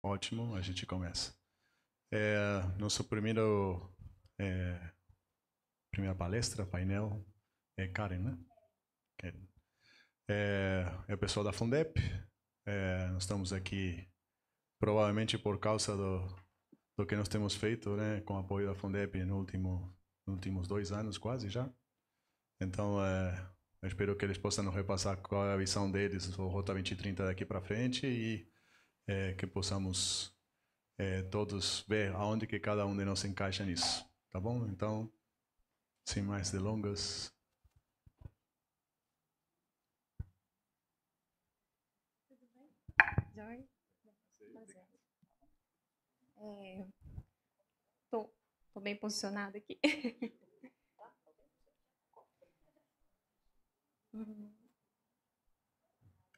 Ótimo, a gente começa. Nosso primeira palestra, painel, é Karen, né? Karen. É o pessoal da Fundep. Nós estamos aqui provavelmente por causa do que nós temos feito, né, com o apoio da Fundep nos últimos 2 anos quase já. Então, eu espero que eles possam nos repassar qual é a visão deles do Rota 2030 daqui para frente e que possamos todos ver aonde que cada um de nós se encaixa nisso, tá bom? Então, sem mais delongas. Tudo bem? Joy? Tô bem posicionada aqui.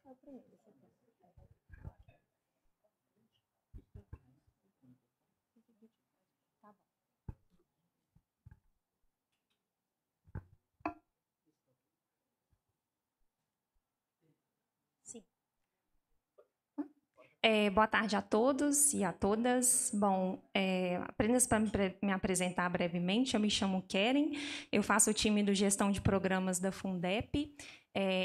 Tá bom. Sim. Boa tarde a todos e a todas. Bom, apenas para me apresentar brevemente, eu me chamo Keren, eu faço o time do Gestão de Programas da Fundep.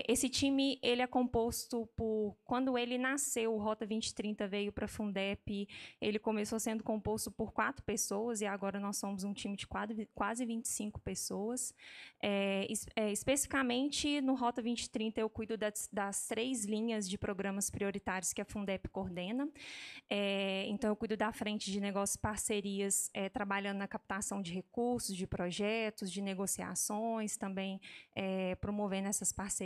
Esse time ele é composto por... Quando ele nasceu, o Rota 2030 veio para a Fundep, ele começou sendo composto por 4 pessoas e agora nós somos um time de quase 25 pessoas. Especificamente, no Rota 2030, eu cuido das 3 linhas de programas prioritários que a Fundep coordena. Então, eu cuido da frente de negócios e parcerias, trabalhando na captação de recursos, de projetos, de negociações, também promovendo essas parcerias,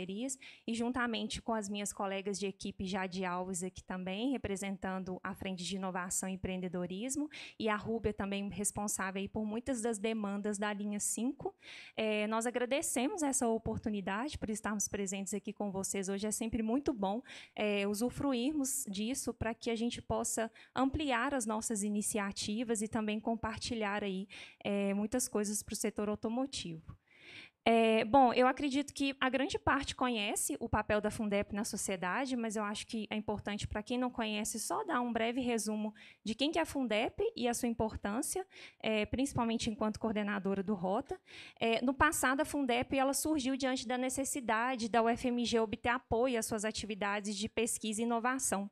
e juntamente com as minhas colegas de equipe, Jade Alves, aqui também, representando a frente de inovação e empreendedorismo, e a Rúbia também responsável aí por muitas das demandas da linha 5. Nós agradecemos essa oportunidade por estarmos presentes aqui com vocês hoje. É sempre muito bom usufruirmos disso para que a gente possa ampliar as nossas iniciativas e também compartilhar aí muitas coisas para o setor automotivo. Bom, eu acredito que a grande parte conhece o papel da Fundep na sociedade, mas eu acho que é importante, para quem não conhece, só dar um breve resumo de quem que é a Fundep e a sua importância, principalmente enquanto coordenadora do Rota. No passado, a Fundep ela surgiu diante da necessidade da UFMG obter apoio às suas atividades de pesquisa e inovação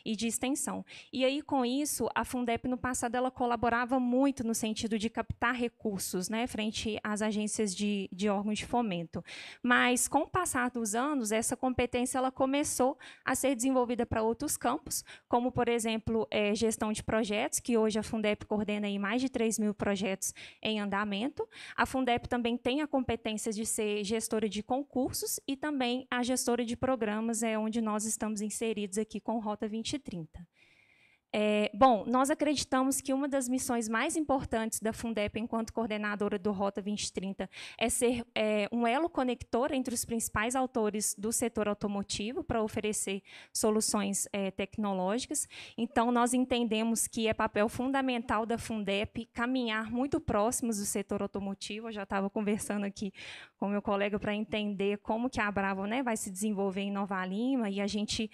e de extensão. E aí, com isso, a Fundep, no passado, ela colaborava muito no sentido de captar recursos, né, frente às agências de órgãos de fomento. Mas, com o passar dos anos, essa competência ela começou a ser desenvolvida para outros campos, como, por exemplo, gestão de projetos, que hoje a Fundep coordena aí mais de 3.000 projetos em andamento. A Fundep também tem a competência de ser gestora de concursos e também a gestora de programas, onde nós estamos inseridos aqui com Rota 2030. Bom, nós acreditamos que uma das missões mais importantes da Fundep, enquanto coordenadora do Rota 2030, é ser um elo conector entre os principais autores do setor automotivo para oferecer soluções tecnológicas. Então, nós entendemos que é papel fundamental da Fundep caminhar muito próximos do setor automotivo. Eu já estava conversando aqui com meu colega para entender como que a Bravo, né, vai se desenvolver em Nova Lima, e a gente,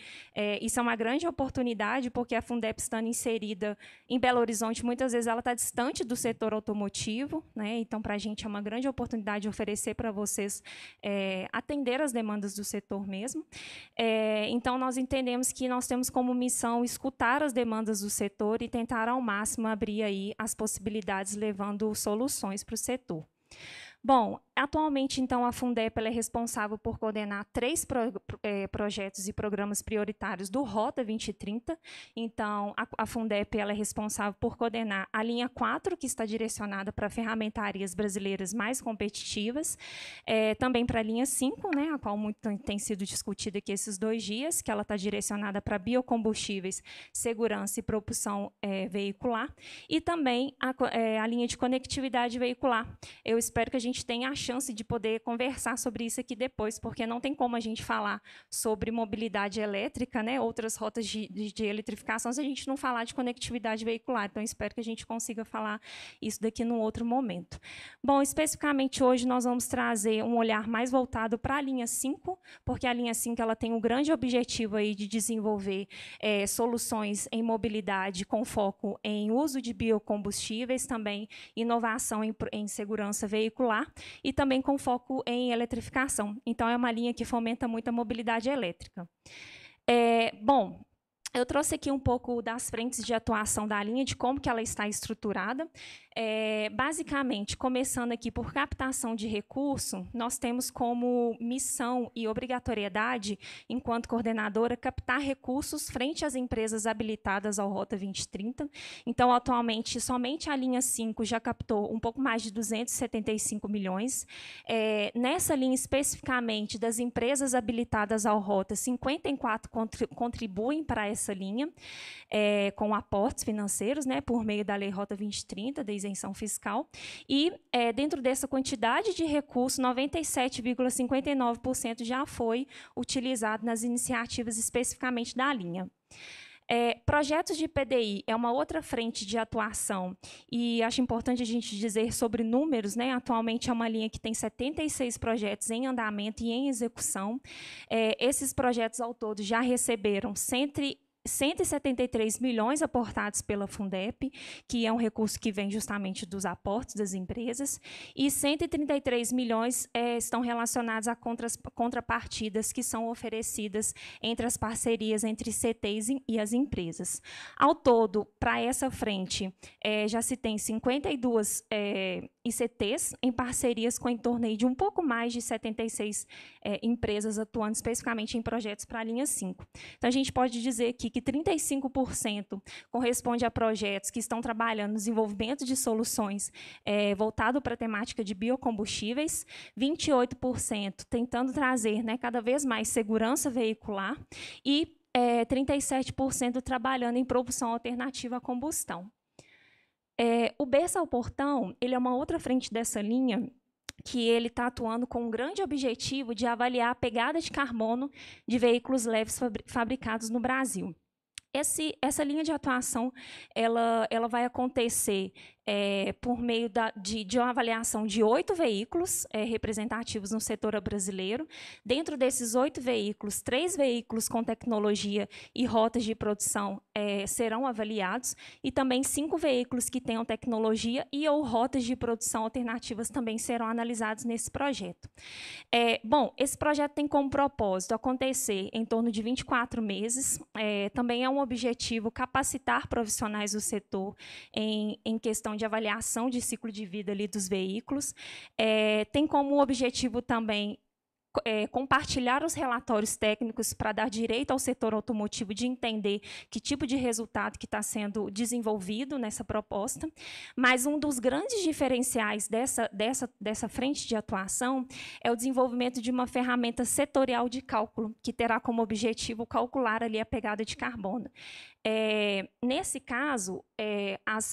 isso é uma grande oportunidade, porque a Fundep, estando inserida em Belo Horizonte, muitas vezes ela está distante do setor automotivo, né? Então, para a gente é uma grande oportunidade de oferecer para vocês atender as demandas do setor mesmo. Então, nós entendemos que nós temos como missão escutar as demandas do setor e tentar ao máximo abrir aí as possibilidades, levando soluções para o setor. Bom, atualmente, então, a Fundep ela é responsável por coordenar 3 projetos e programas prioritários do Rota 2030. Então, a Fundep ela é responsável por coordenar a linha 4, que está direcionada para ferramentarias brasileiras mais competitivas, também para a linha 5, né, a qual muito tem sido discutida aqui esses 2 dias, que ela está direcionada para biocombustíveis, segurança e propulsão veicular, e também a linha de conectividade veicular. Eu espero que a gente tenha a chance chance de poder conversar sobre isso aqui depois, porque não tem como a gente falar sobre mobilidade elétrica, né, outras rotas de eletrificação, se a gente não falar de conectividade veicular. Então, espero que a gente consiga falar isso daqui num outro momento. Bom, especificamente hoje nós vamos trazer um olhar mais voltado para a linha 5, porque a linha 5 ela tem um grande objetivo aí de desenvolver soluções em mobilidade com foco em uso de biocombustíveis, também inovação em segurança veicular e também com foco em eletrificação. Então, é uma linha que fomenta muito a mobilidade elétrica. Bom, eu trouxe aqui um pouco das frentes de atuação da linha, de como que ela está estruturada. Basicamente, começando aqui por captação de recurso, nós temos como missão e obrigatoriedade, enquanto coordenadora, captar recursos frente às empresas habilitadas ao Rota 2030. Então, atualmente, somente a linha 5 já captou um pouco mais de 275 milhões. Nessa linha, especificamente, das empresas habilitadas ao Rota, 54 contribuem para essa linha, com aportes financeiros, né, por meio da Lei Rota 2030, da isenção fiscal, e dentro dessa quantidade de recursos, 97,59% já foi utilizado nas iniciativas especificamente da linha. Projetos de PDI é uma outra frente de atuação, e acho importante a gente dizer sobre números, né? Atualmente é uma linha que tem 76 projetos em andamento e em execução. Esses projetos ao todo já receberam 173 milhões aportados pela Fundep, que é um recurso que vem justamente dos aportes das empresas, e 133 milhões estão relacionados a contrapartidas que são oferecidas entre as parcerias entre CTs e as empresas. Ao todo, para essa frente, já se tem 52 ICTs em parcerias com em torno aí de um pouco mais de 76 empresas atuando especificamente em projetos para a linha 5. Então, a gente pode dizer aqui que 35% corresponde a projetos que estão trabalhando no desenvolvimento de soluções voltado para a temática de biocombustíveis, 28% tentando trazer, né, cada vez mais segurança veicular e 37% trabalhando em propulsão alternativa à combustão. O Berço ao Portão, ele é uma outra frente dessa linha, que ele está atuando com um grande objetivo de avaliar a pegada de carbono de veículos leves fabricados no Brasil. Essa linha de atuação ela vai acontecer por meio de uma avaliação de 8 veículos representativos no setor brasileiro. Dentro desses 8 veículos, 3 veículos com tecnologia e rotas de produção serão avaliados, e também 5 veículos que tenham tecnologia e ou rotas de produção alternativas também serão analisados nesse projeto. Bom, esse projeto tem como propósito acontecer em torno de 24 meses. Também é um objetivo capacitar profissionais do setor em questão de avaliação de ciclo de vida ali dos veículos. Tem como objetivo também compartilhar os relatórios técnicos para dar direito ao setor automotivo de entender que tipo de resultado que está sendo desenvolvido nessa proposta. Mas um dos grandes diferenciais dessa frente de atuação é o desenvolvimento de uma ferramenta setorial de cálculo, que terá como objetivo calcular ali a pegada de carbono. Nesse caso,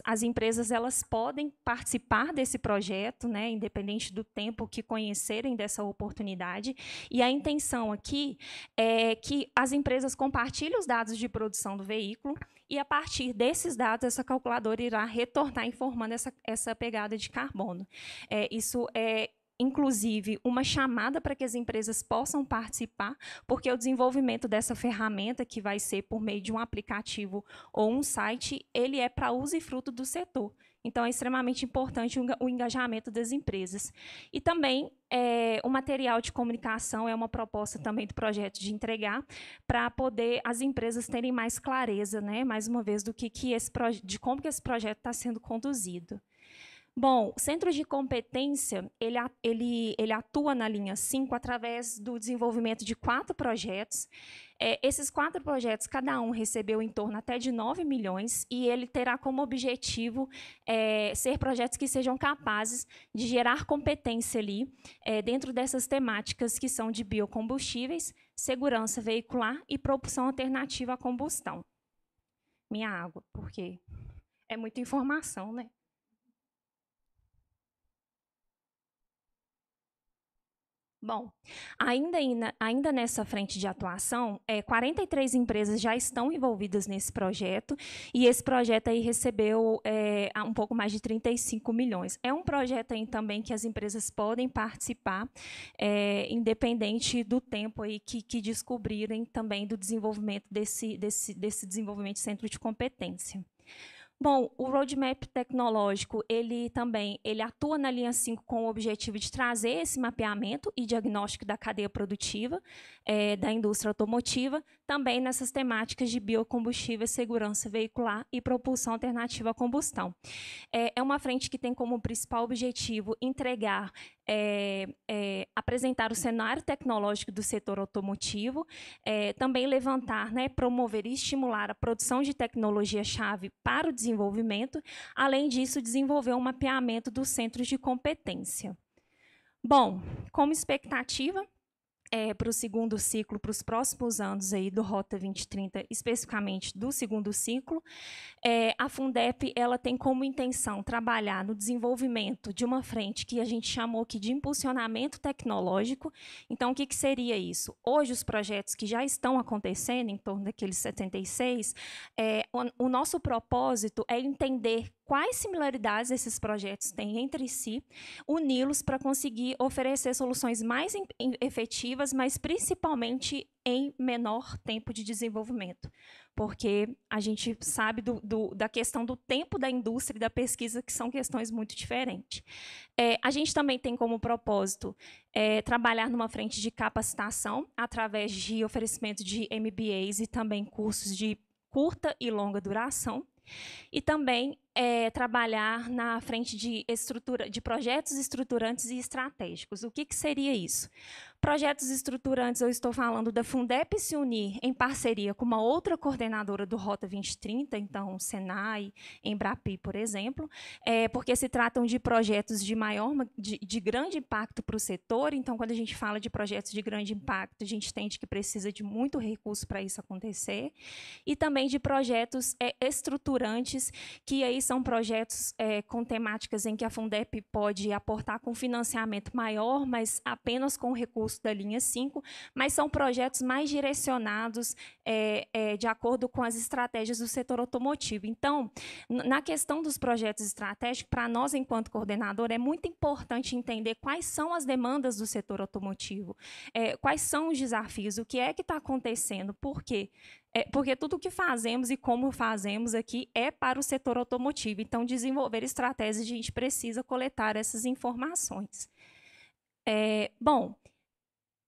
as empresas elas podem participar desse projeto, né, independente do tempo que conhecerem dessa oportunidade, e a intenção aqui é que as empresas compartilhem os dados de produção do veículo, e a partir desses dados, essa calculadora irá retornar informando essa pegada de carbono. Isso é inclusive uma chamada para que as empresas possam participar, porque o desenvolvimento dessa ferramenta, que vai ser por meio de um aplicativo ou um site, ele é para uso e fruto do setor. Então, é extremamente importante o engajamento das empresas. E também, o material de comunicação é uma proposta também do projeto de entregar, para poder as empresas terem mais clareza, né, mais uma vez, de como que esse projeto está sendo conduzido. Bom, o Centro de Competência, ele atua na linha 5 através do desenvolvimento de 4 projetos. Esses 4 projetos, cada um recebeu em torno até de 9 milhões, e ele terá como objetivo ser projetos que sejam capazes de gerar competência ali, dentro dessas temáticas que são de biocombustíveis, segurança veicular e propulsão alternativa à combustão. Minha água, porque é muita informação, né? Bom, ainda nessa frente de atuação, 43 empresas já estão envolvidas nesse projeto, e esse projeto aí recebeu um pouco mais de 35 milhões. É um projeto aí também que as empresas podem participar, independente do tempo aí que descobrirem também do desenvolvimento desse desenvolvimento de centro de competência. Bom, o roadmap tecnológico, ele atua na linha 5 com o objetivo de trazer esse mapeamento e diagnóstico da cadeia produtiva da indústria automotiva, também nessas temáticas de biocombustível, segurança veicular e propulsão alternativa à combustão. É uma frente que tem como principal objetivo entregar, apresentar o cenário tecnológico do setor automotivo, também levantar, promover e estimular a produção de tecnologia-chave para o desenvolvimento, além disso, desenvolver um mapeamento dos centros de competência. Bom, como expectativa, para o segundo ciclo, para os próximos anos aí do Rota 2030, especificamente do segundo ciclo, a Fundep ela tem como intenção trabalhar no desenvolvimento de uma frente que a gente chamou aqui de impulsionamento tecnológico. Então, o que seria isso? Hoje, os projetos que já estão acontecendo, em torno daqueles 76, o nosso propósito é entender quais similaridades esses projetos têm entre si, uni-los para conseguir oferecer soluções mais efetivas, mas principalmente em menor tempo de desenvolvimento, porque a gente sabe da questão do tempo da indústria e da pesquisa, que são questões muito diferentes. A gente também tem como propósito trabalhar numa frente de capacitação, através de oferecimento de MBAs e também cursos de curta e longa duração, e também trabalhar na frente de projetos estruturantes e estratégicos. O que seria isso? Projetos estruturantes, eu estou falando da Fundep se unir em parceria com uma outra coordenadora do Rota 2030, então Senai, Embrapi, por exemplo, porque se tratam de projetos de grande impacto para o setor. Então, quando a gente fala de projetos de grande impacto, a gente entende que precisa de muito recurso para isso acontecer, e também de projetos estruturantes, que aí são projetos com temáticas em que a Fundep pode aportar com financiamento maior, mas apenas com recurso da linha 5, mas são projetos mais direcionados de acordo com as estratégias do setor automotivo. Então, na questão dos projetos estratégicos, para nós, enquanto coordenador, é muito importante entender quais são as demandas do setor automotivo, quais são os desafios, o que é que está acontecendo, por quê? Porque tudo o que fazemos e como fazemos aqui é para o setor automotivo. Então, desenvolver estratégias, a gente precisa coletar essas informações. Bom,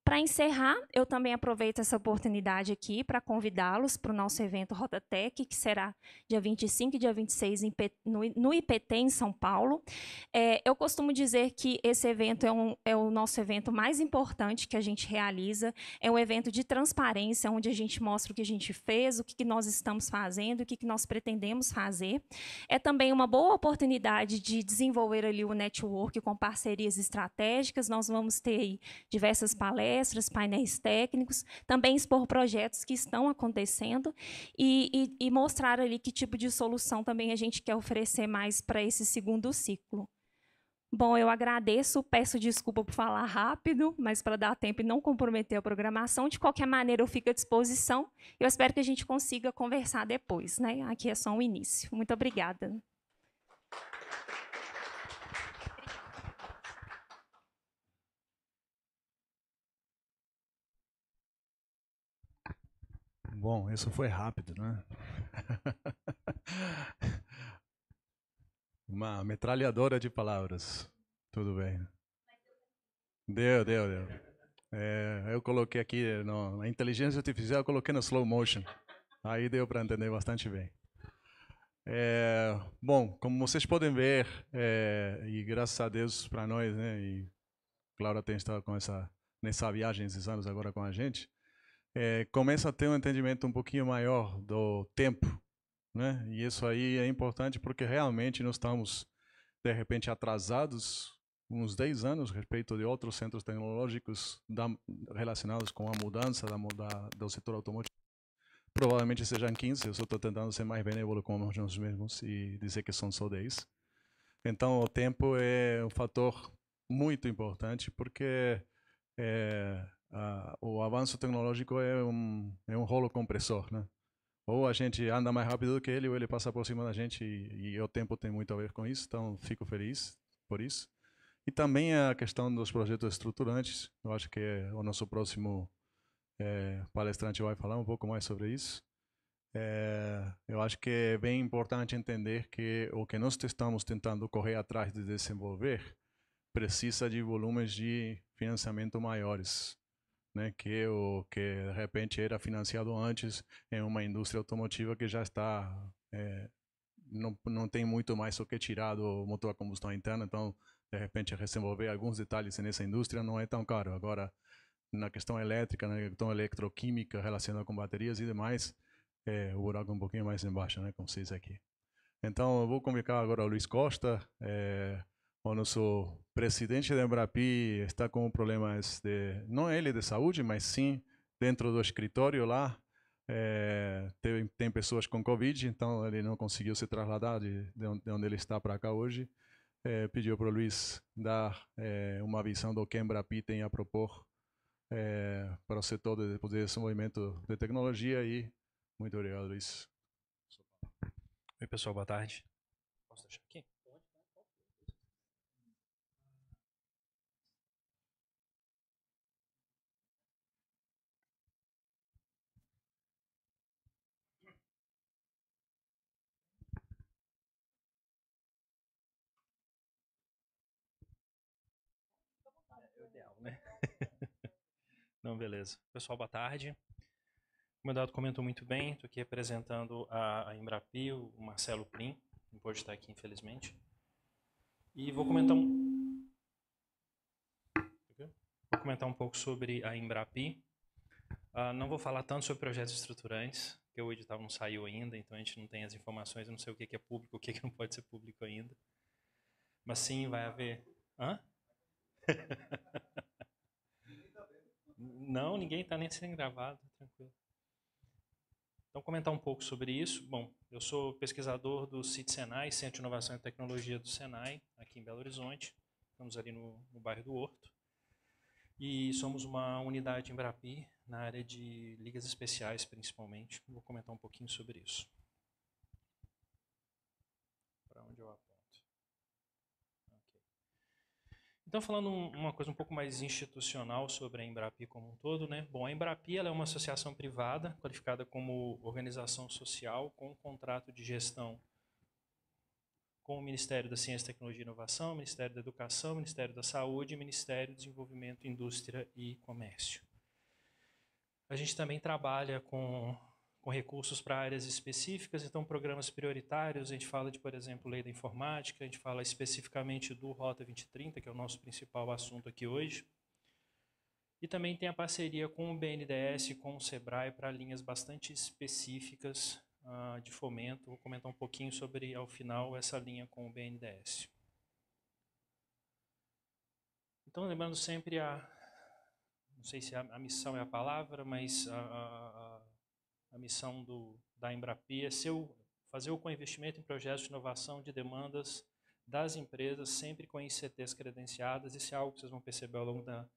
para encerrar, eu também aproveito essa oportunidade aqui para convidá-los para o nosso evento Rotatec, que será dia 25 e dia 26 no IPT, em São Paulo. Eu costumo dizer que esse evento é o nosso evento mais importante que a gente realiza. É um evento de transparência, onde a gente mostra o que a gente fez, o que nós estamos fazendo, o que nós pretendemos fazer. É também uma boa oportunidade de desenvolver ali o network com parcerias estratégicas. Nós vamos ter aí diversas palestras, painéis técnicos, também expor projetos que estão acontecendo e mostrar ali que tipo de solução também a gente quer oferecer mais para esse segundo ciclo. Bom, eu agradeço, peço desculpa por falar rápido, mas para dar tempo e não comprometer a programação. De qualquer maneira, eu fico à disposição. Eu espero que a gente consiga conversar depois, né? Aqui é só um início. Muito obrigada. Bom, isso foi rápido, né? Uma metralhadora de palavras. Tudo bem. Deu. Eu coloquei aqui na inteligência artificial, eu coloquei no slow motion. Aí deu para entender bastante bem. Bom, como vocês podem ver, e graças a Deus para nós, né? E Cláudia tem estado nessa viagem esses anos agora com a gente. Começa a ter um entendimento um pouquinho maior do tempo, né? E isso aí é importante porque realmente nós estamos, de repente, atrasados uns 10 anos a respeito de outros centros tecnológicos relacionados com a mudança do setor automotivo. Provavelmente sejam 15, eu só estou tentando ser mais benévolo com nós mesmos e dizer que são só 10. Então, o tempo é um fator muito importante porque o avanço tecnológico é um rolo compressor, né? Ou a gente anda mais rápido do que ele, ou ele passa por cima da gente, e o tempo tem muito a ver com isso, então fico feliz por isso. E também a questão dos projetos estruturantes, eu acho que o nosso próximo palestrante vai falar um pouco mais sobre isso. Eu acho que é bem importante entender que o que nós estamos tentando correr atrás de desenvolver precisa de volumes de financiamento maiores, né, que o que de repente era financiado antes em uma indústria automotiva que já está não tem muito mais o que tirar do motor a combustão interna, então de repente desenvolver alguns detalhes nessa indústria não é tão caro. Agora na questão elétrica, na questão eletroquímica relacionada com baterias e demais, o buraco é um pouquinho mais embaixo, né, como se diz aqui. Então, eu vou convocar agora o Luiz Costa, o nosso presidente da Embrapi está com problemas não ele de saúde, mas sim dentro do escritório lá, tem pessoas com Covid, então ele não conseguiu se trasladar de onde ele está para cá hoje. Pediu para o Luiz dar uma visão do que a Embrapi tem a propor para o setor de desenvolvimento de tecnologia e muito obrigado, Luiz. Oi, pessoal, boa tarde. Posso deixar aqui? É o ideal, né? Não, beleza. Pessoal, boa tarde. Como o Eduardo comentou muito bem, estou aqui representando a Embrapi, o Marcelo Prim, não pôde estar aqui, infelizmente. E vou comentar um pouco sobre a Embrapi. Não vou falar tanto sobre projetos estruturantes, porque o edital não saiu ainda, então a gente não tem as informações, eu não sei o que é público, o que não pode ser público ainda. Mas sim, vai haver... Hã? Não, ninguém está nem sendo gravado, tranquilo. Então, comentar um pouco sobre isso. Bom, eu sou pesquisador do CIT Senai, Centro de Inovação e Tecnologia do Senai, aqui em Belo Horizonte. Estamos ali no bairro do Horto. E somos uma unidade Embrapi na área de ligas especiais, principalmente. Vou comentar um pouquinho sobre isso. Para onde eu aponto? Okay. Então, falando uma coisa um pouco mais institucional sobre a Embrapi como um todo, né? Bom, a Embrapi ela é uma associação privada qualificada como organização social com um contrato de gestão com o Ministério da Ciência, Tecnologia e Inovação, Ministério da Educação, Ministério da Saúde e Ministério do Desenvolvimento, Indústria e Comércio. A gente também trabalha com recursos para áreas específicas, então programas prioritários, a gente fala de, por exemplo, Lei da Informática, a gente fala especificamente do Rota 2030, que é o nosso principal assunto aqui hoje. E também tem a parceria com o BNDES e com o SEBRAE para linhas bastante específicas de fomento. Vou comentar um pouquinho sobre, ao final, essa linha com o BNDES. Então, lembrando sempre não sei se a missão é a palavra, mas a missão da Embrapi é fazer o co-investimento em projetos de inovação de demandas das empresas, sempre com ICTs credenciadas. Isso é algo que vocês vão perceber ao longo da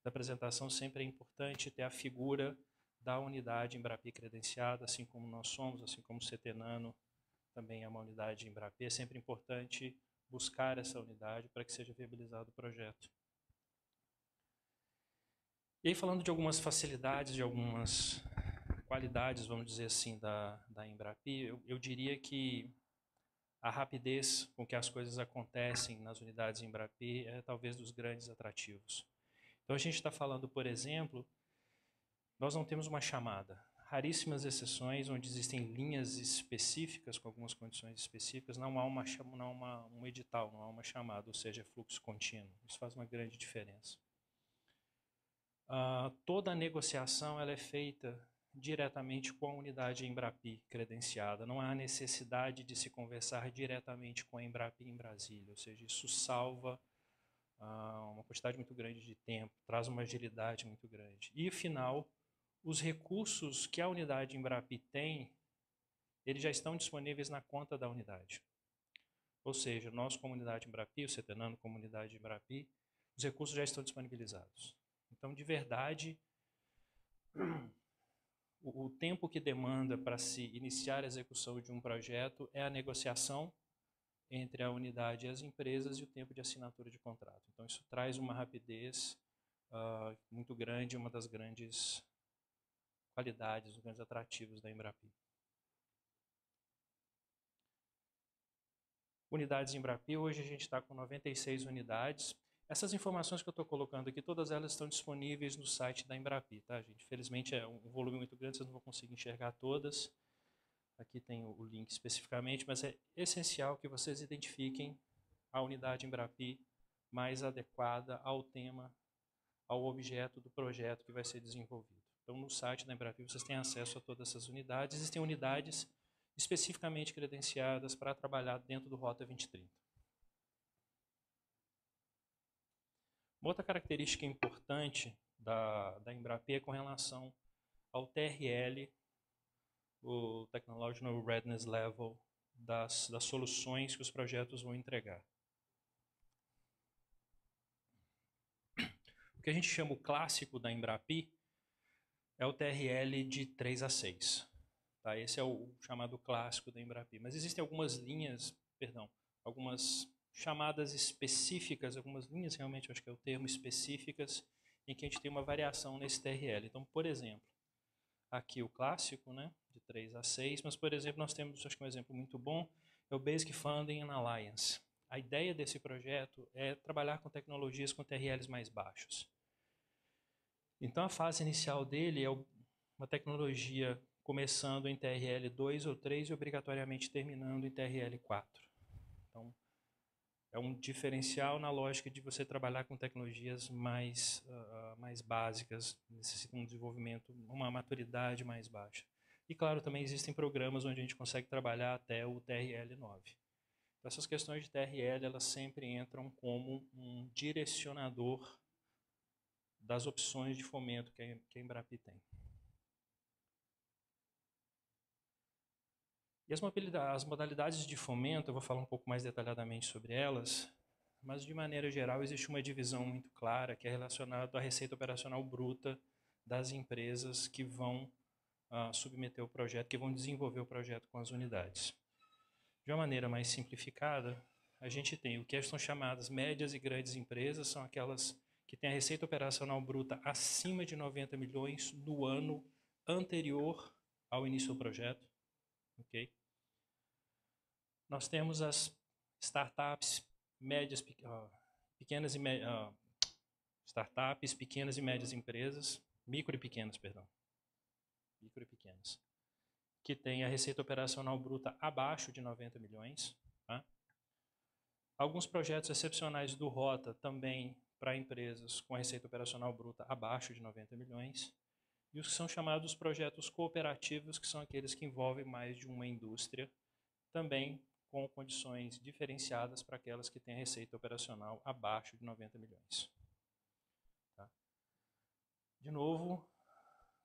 apresentação, sempre é importante ter a figura da unidade Embrapi credenciada, assim como nós somos, assim como o CT Nano também é uma unidade Embrapi. É sempre importante buscar essa unidade para que seja viabilizado o projeto. E aí, falando de algumas facilidades, de algumas qualidades, vamos dizer assim, da Embrapi, eu diria que a rapidez com que as coisas acontecem nas unidades Embrapi é talvez dos grandes atrativos. Então, a gente está falando, por exemplo, nós não temos uma chamada. Raríssimas exceções onde existem linhas específicas, com algumas condições específicas, não há um edital, não há uma chamada, ou seja, fluxo contínuo. Isso faz uma grande diferença. Toda a negociação ela é feita diretamente com a unidade Embrapi credenciada. Não há necessidade de se conversar diretamente com a Embrapi em Brasília, ou seja, isso salva uma quantidade muito grande de tempo, traz uma agilidade muito grande. E, afinal, os recursos que a unidade Embrapi tem, eles já estão disponíveis na conta da unidade. Ou seja, nós, comunidade Embrapi, o CT Nano, comunidade Embrapi, os recursos já estão disponibilizados. Então, Então, de verdade, o tempo que demanda para se iniciar a execução de um projeto é a negociação entre a unidade e as empresas e o tempo de assinatura de contrato. Então, isso traz uma rapidez muito grande, uma das grandes qualidades, os grandes atrativos da Embrapi. Unidades Embrapi, hoje a gente está com 96 unidades. Essas informações que eu estou colocando aqui, todas elas estão disponíveis no site da Embrapi, tá, gente? Infelizmente é um volume muito grande, vocês não vão conseguir enxergar todas. Aqui tem o link especificamente, mas é essencial que vocês identifiquem a unidade Embrapi mais adequada ao tema, ao objeto do projeto que vai ser desenvolvido. Então, no site da Embrapi, vocês têm acesso a todas essas unidades. Existem unidades especificamente credenciadas para trabalhar dentro do Rota 2030. Uma outra característica importante da Embrapi é com relação ao TRL, o Technological Readiness Level, das soluções que os projetos vão entregar. O que a gente chama o clássico da Embrapi é o TRL de 3 a 6. Tá? Esse é o chamado clássico da Embrapi. Mas existem algumas linhas, algumas chamadas específicas, algumas linhas realmente, eu acho que é o termo, específicas, em que a gente tem uma variação nesse TRL. Então, por exemplo, aqui o clássico, né, de 3 a 6, mas, por exemplo, nós temos, acho que um exemplo muito bom, é o Basic Funding and Alliance. A ideia desse projeto é trabalhar com tecnologias com TRLs mais baixos. Então, a fase inicial dele é uma tecnologia começando em TRL 2 ou 3 e obrigatoriamente terminando em TRL 4. Então, é um diferencial na lógica de você trabalhar com tecnologias mais básicas, necessitam um desenvolvimento, uma maturidade mais baixa. E, claro, também existem programas onde a gente consegue trabalhar até o TRL 9. Então, essas questões de TRL, elas sempre entram como um direcionador das opções de fomento que a Embrapi tem. E as modalidades de fomento, eu vou falar um pouco mais detalhadamente sobre elas, mas de maneira geral existe uma divisão muito clara que é relacionada à receita operacional bruta das empresas que vão submeter o projeto, que vão desenvolver o projeto com as unidades. De uma maneira mais simplificada, a gente tem o que são chamadas médias e grandes empresas, são aquelas que têm a receita operacional bruta acima de 90 milhões no ano anterior ao início do projeto. Okay? Nós temos as startups pequenas e médias empresas, micro e pequenas, que têm a receita operacional bruta abaixo de 90 milhões. Tá? Alguns projetos excepcionais do Rota também para empresas com a receita operacional bruta abaixo de 90 milhões. E os que são chamados projetos cooperativos, que são aqueles que envolvem mais de uma indústria, também com condições diferenciadas para aquelas que têm a receita operacional abaixo de 90 milhões. Tá? De novo,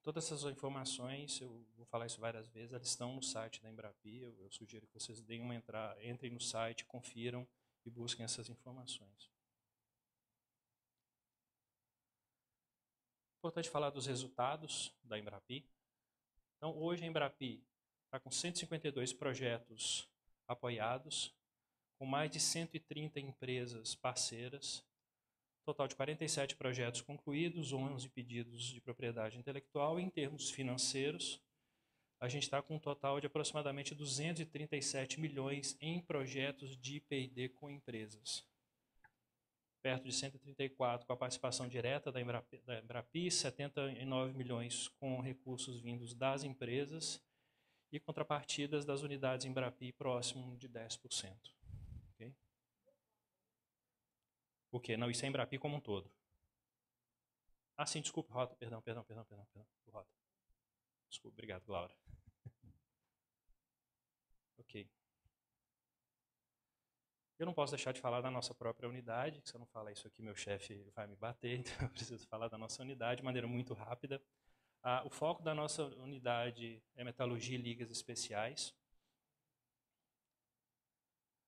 todas essas informações, eu vou falar isso várias vezes, elas estão no site da Embrapi, eu sugiro que vocês entrem no site, confiram e busquem essas informações. Importante falar dos resultados da Embrapi. Então, hoje a Embrapi está com 152 projetos apoiados, com mais de 130 empresas parceiras, total de 47 projetos concluídos, 11 pedidos de propriedade intelectual. E em termos financeiros, a gente está com um total de aproximadamente 237 milhões em projetos de I+D com empresas. Perto de 134 com a participação direta da Embrapi, 79 milhões com recursos vindos das empresas e contrapartidas das unidades Embrapi próximo de 10%. Okay? O quê? Não, isso é Embrapi como um todo. Ah, sim, desculpa, Rota, perdão, Rota. Desculpa, obrigado, Laura. Ok. Eu não posso deixar de falar da nossa própria unidade, que se eu não falar isso aqui, meu chefe vai me bater, então eu preciso falar da nossa unidade de maneira muito rápida. O foco da nossa unidade é metalurgia e ligas especiais.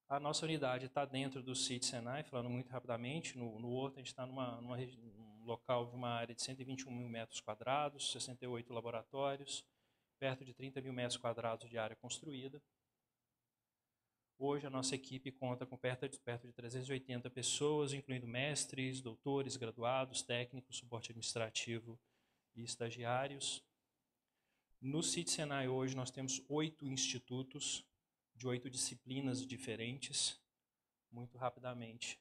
A nossa unidade está dentro do CIT Senai, falando muito rapidamente. No outro, a gente está numa um local de uma área de 121 mil metros quadrados, 68 laboratórios, perto de 30 mil metros quadrados de área construída. Hoje a nossa equipe conta com perto de 380 pessoas, incluindo mestres, doutores, graduados, técnicos, suporte administrativo e estagiários. No CIT Senai hoje nós temos 8 institutos de 8 disciplinas diferentes, muito rapidamente.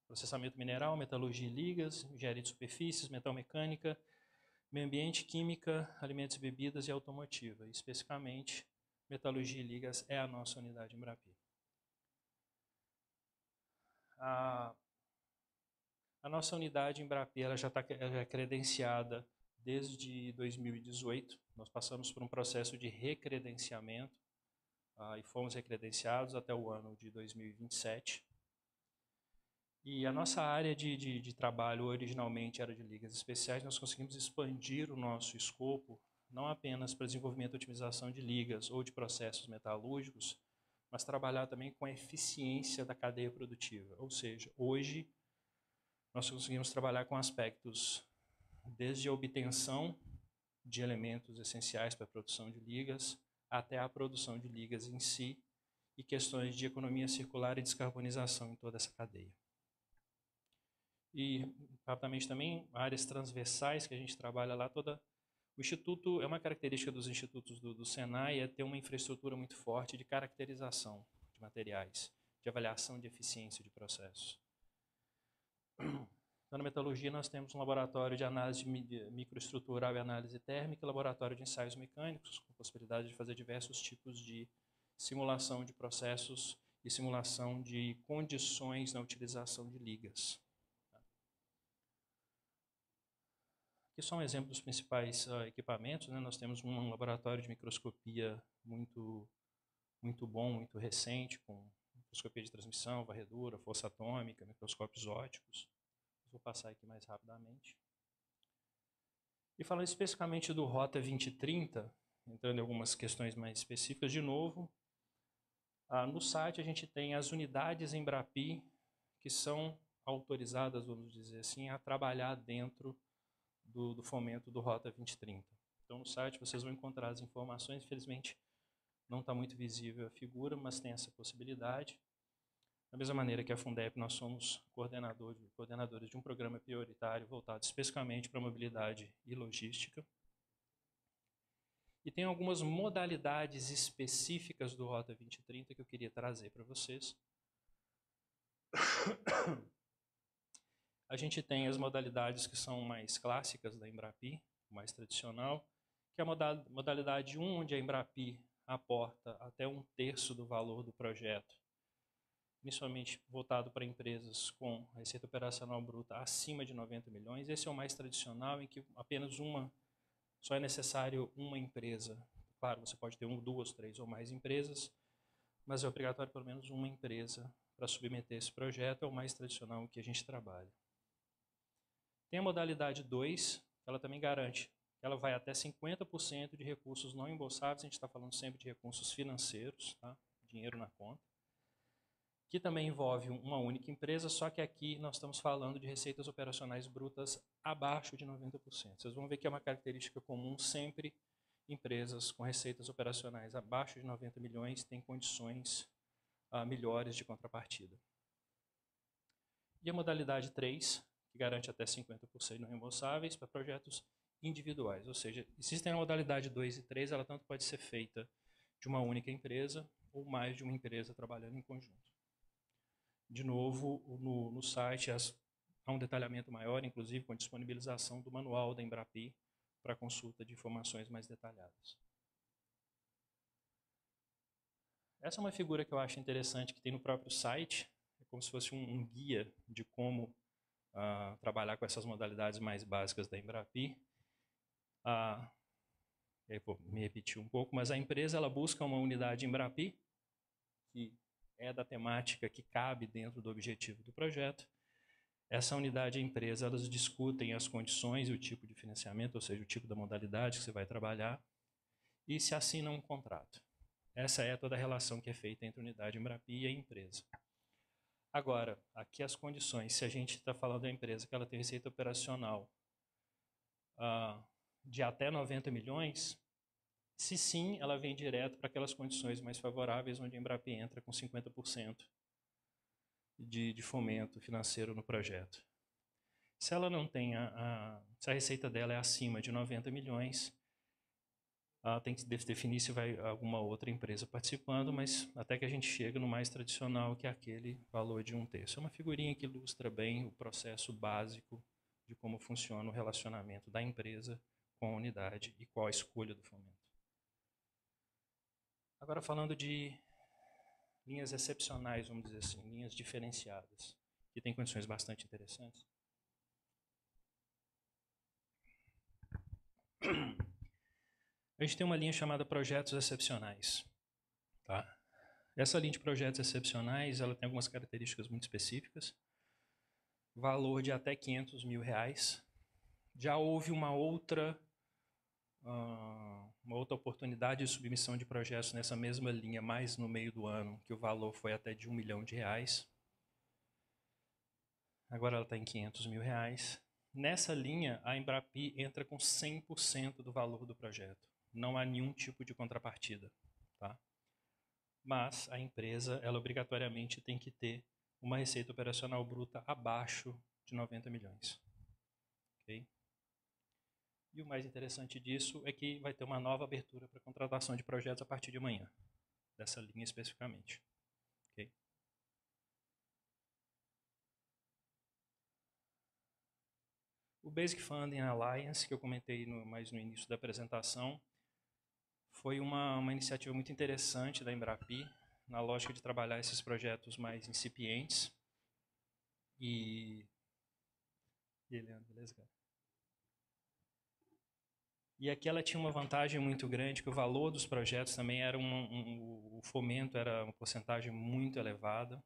Processamento mineral, metalurgia e ligas, engenharia de superfícies, metalmecânica, meio ambiente, química, alimentos e bebidas e automotiva. Especificamente, metalurgia e ligas é a nossa unidade Embrapi. A nossa unidade Embrapi ela já é credenciada desde 2018. Nós passamos por um processo de recredenciamento e fomos recredenciados até o ano de 2027. E a nossa área de trabalho originalmente era de ligas especiais. Nós conseguimos expandir o nosso escopo não apenas para desenvolvimento e otimização de ligas ou de processos metalúrgicos, mas trabalhar também com a eficiência da cadeia produtiva. Ou seja, hoje nós conseguimos trabalhar com aspectos desde a obtenção de elementos essenciais para a produção de ligas até a produção de ligas em si e questões de economia circular e descarbonização em toda essa cadeia. E, rapidamente também, áreas transversais que a gente trabalha lá toda. O Instituto, é uma característica dos institutos do Senai, é ter uma infraestrutura muito forte de caracterização de materiais, de avaliação de eficiência de processos. Então, na metalurgia, nós temos um laboratório de análise microestrutural e análise térmica, laboratório de ensaios mecânicos, com possibilidade de fazer diversos tipos de simulação de processos e simulação de condições na utilização de ligas. Aqui são exemplos dos principais equipamentos, né? Nós temos um laboratório de microscopia muito bom, muito recente, com microscopia de transmissão, varredura, força atômica, microscópios ópticos. Vou passar aqui mais rapidamente. E falando especificamente do Rota 2030, entrando em algumas questões mais específicas de novo, no site a gente tem as unidades Embrapi que são autorizadas, vamos dizer assim, a trabalhar dentro do fomento do Rota 2030. Então no site vocês vão encontrar as informações, infelizmente não está muito visível a figura, mas tem essa possibilidade. Da mesma maneira que a Fundep, nós somos coordenadores de um programa prioritário voltado especificamente para a mobilidade e logística. E tem algumas modalidades específicas do Rota 2030 que eu queria trazer para vocês. A gente tem as modalidades que são mais clássicas da Embrapi, mais tradicional, que é a modalidade 1, onde a Embrapi aporta até 1/3 do valor do projeto, inicialmente voltado para empresas com receita operacional bruta acima de 90 milhões. Esse é o mais tradicional, em que apenas só é necessário uma empresa. Claro, você pode ter 1, 2, 3 ou mais empresas, mas é obrigatório pelo menos uma empresa para submeter esse projeto. É o mais tradicional que a gente trabalha. Tem a modalidade 2, que ela também garante que ela vai até 50% de recursos não embolsáveis. A gente está falando sempre de recursos financeiros, tá? Dinheiro na conta, que também envolve uma única empresa, só que aqui nós estamos falando de receitas operacionais brutas abaixo de 90%. Vocês vão ver que é uma característica comum, sempre empresas com receitas operacionais abaixo de 90 milhões têm condições melhores de contrapartida. E a modalidade 3, que garante até 50% não reembolsáveis para projetos individuais, ou seja, existem a modalidade 2 e 3, ela tanto pode ser feita de uma única empresa ou mais de uma empresa trabalhando em conjunto. De novo, no site há um detalhamento maior, inclusive com a disponibilização do manual da Embrapi para consulta de informações mais detalhadas. Essa é uma figura que eu acho interessante que tem no próprio site, é como se fosse um guia de como trabalhar com essas modalidades mais básicas da Embrapi. Eu vou me repetir um pouco, mas a empresa ela busca uma unidade Embrapi, que é da temática que cabe dentro do objetivo do projeto. Essa unidade e a empresa, elas discutem as condições e o tipo de financiamento, ou seja, o tipo da modalidade que você vai trabalhar, e se assina um contrato. Essa é toda a relação que é feita entre a unidade Embrapi e a empresa. Agora, aqui as condições. Se a gente está falando da empresa que ela tem receita operacional de até 90 milhões, se sim, ela vem direto para aquelas condições mais favoráveis, onde a Embrapi entra com 50% de fomento financeiro no projeto. Se ela não tem se a receita dela é acima de 90 milhões, tem que definir se vai alguma outra empresa participando, mas até que a gente chega no mais tradicional, que é aquele valor de 1/3. É uma figurinha que ilustra bem o processo básico de como funciona o relacionamento da empresa com a unidade e qual a escolha do fomento. Agora falando de linhas excepcionais, vamos dizer assim, linhas diferenciadas, que tem condições bastante interessantes. A gente tem uma linha chamada projetos excepcionais. Tá? Essa linha de projetos excepcionais, ela tem algumas características muito específicas. Valor de até R$500 mil. Já houve uma outra oportunidade de submissão de projetos nessa mesma linha, mais no meio do ano, que o valor foi até de R$1 milhão. Agora ela está em R$500 mil. Nessa linha, a Embrapi entra com 100% do valor do projeto. Não há nenhum tipo de contrapartida. Tá? Mas a empresa, ela obrigatoriamente tem que ter uma receita operacional bruta abaixo de 90 milhões. Okay? E o mais interessante disso é que vai ter uma nova abertura para contratação de projetos a partir de amanhã, dessa linha especificamente. Okay? O Basic Funding Alliance, que eu comentei mais no início da apresentação, foi uma iniciativa muito interessante da Embrapi, na lógica de trabalhar esses projetos mais incipientes. E Leandro, beleza, cara? E aqui ela tinha uma vantagem muito grande, que o valor dos projetos também era o fomento era uma porcentagem muito elevada.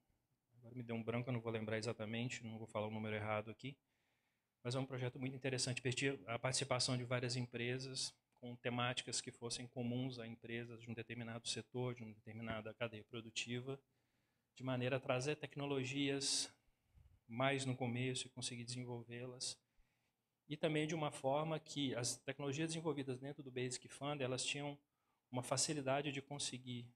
Agora me deu um branco, eu não vou lembrar exatamente, não vou falar o número errado aqui. Mas é um projeto muito interessante, permitia a participação de várias empresas com temáticas que fossem comuns a empresas de um determinado setor, de uma determinada cadeia produtiva, de maneira a trazer tecnologias mais no começo e conseguir desenvolvê-las. E também de uma forma que as tecnologias desenvolvidas dentro do Basic Fund, elas tinham uma facilidade de conseguir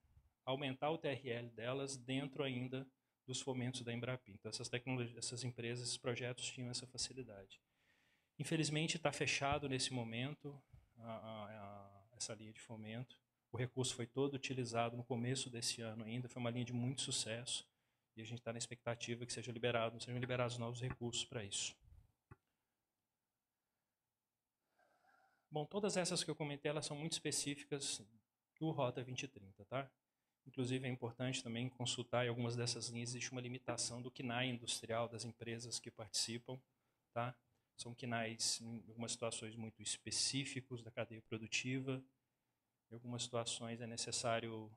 aumentar o TRL delas dentro ainda dos fomentos da Embrapi. Então essas tecnologias, essas empresas, esses projetos tinham essa facilidade. Infelizmente está fechado nesse momento essa linha de fomento. O recurso foi todo utilizado no começo desse ano ainda, foi uma linha de muito sucesso e a gente está na expectativa que sejam liberados novos recursos para isso. Bom, todas essas que eu comentei, elas são muito específicas do Rota 2030, tá? Inclusive é importante também consultar em algumas dessas linhas, existe uma limitação do KNAI industrial das empresas que participam, tá? São KNAIs em algumas situações muito específicos da cadeia produtiva. Em algumas situações é necessário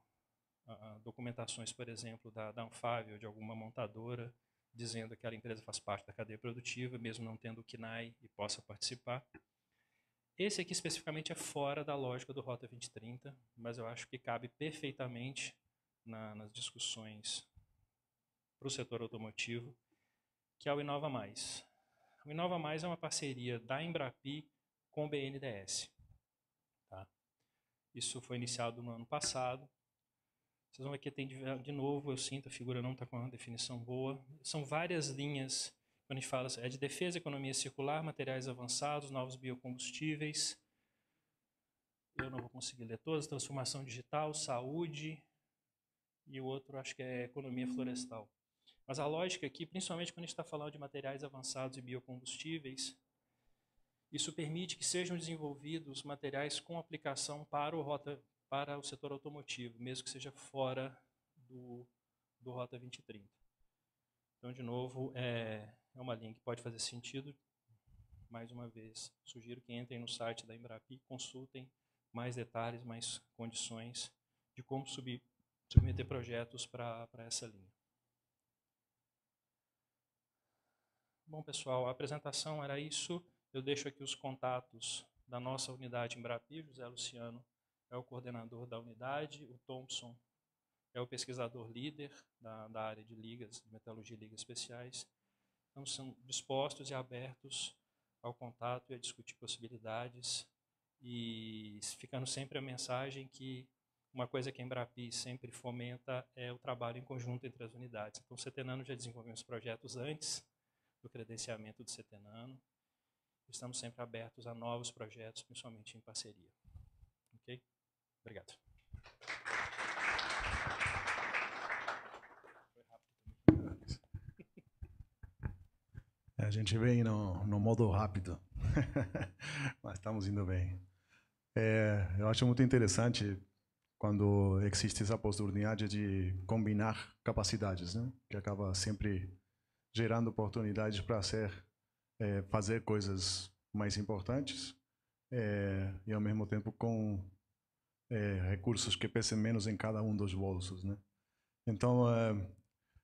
documentações, por exemplo, da Anfávia ou de alguma montadora, dizendo que aquela empresa faz parte da cadeia produtiva, mesmo não tendo o KNAI e possa participar. Esse aqui especificamente é fora da lógica do Rota 2030, mas eu acho que cabe perfeitamente nas discussões para o setor automotivo, que é o Inova Mais. O Inova Mais é uma parceria da Embrapi com o BNDES. Tá? Isso foi iniciado no ano passado. Vocês vão ver que tem de novo, eu sinto, a figura não está com uma definição boa. São várias linhas, quando a gente fala é de defesa, economia circular, materiais avançados, novos biocombustíveis. Eu não vou conseguir ler todas, transformação digital, saúde, e o outro acho que é economia florestal. Mas a lógica aqui, principalmente quando a gente está falando de materiais avançados e biocombustíveis, isso permite que sejam desenvolvidos materiais com aplicação para o setor automotivo, mesmo que seja fora do Rota 2030. Então, de novo, é uma linha que pode fazer sentido. Mais uma vez, sugiro que entrem no site da Embrapi, consultem mais detalhes, mais condições de como submeter projetos para essa linha. Bom, pessoal, a apresentação era isso. Eu deixo aqui os contatos da nossa unidade Embrapi. José Luciano é o coordenador da unidade, o Thompson é o pesquisador líder da área de ligas, de metalurgia e ligas especiais. Então, são dispostos e abertos ao contato e a discutir possibilidades, e ficando sempre a mensagem que uma coisa que a Embrapi sempre fomenta é o trabalho em conjunto entre as unidades. Então, o CETENANO já desenvolveu os projetos antes do credenciamento do CETENANO. Estamos sempre abertos a novos projetos, principalmente em parceria. Ok? Obrigado. A gente vem no modo rápido, mas estamos indo bem. Eu acho muito interessante quando existe essa oportunidade de combinar capacidades, né? Que acaba sempre gerando oportunidades para fazer coisas mais importantes e, ao mesmo tempo, com recursos que pesem menos em cada um dos bolsos, né? Então,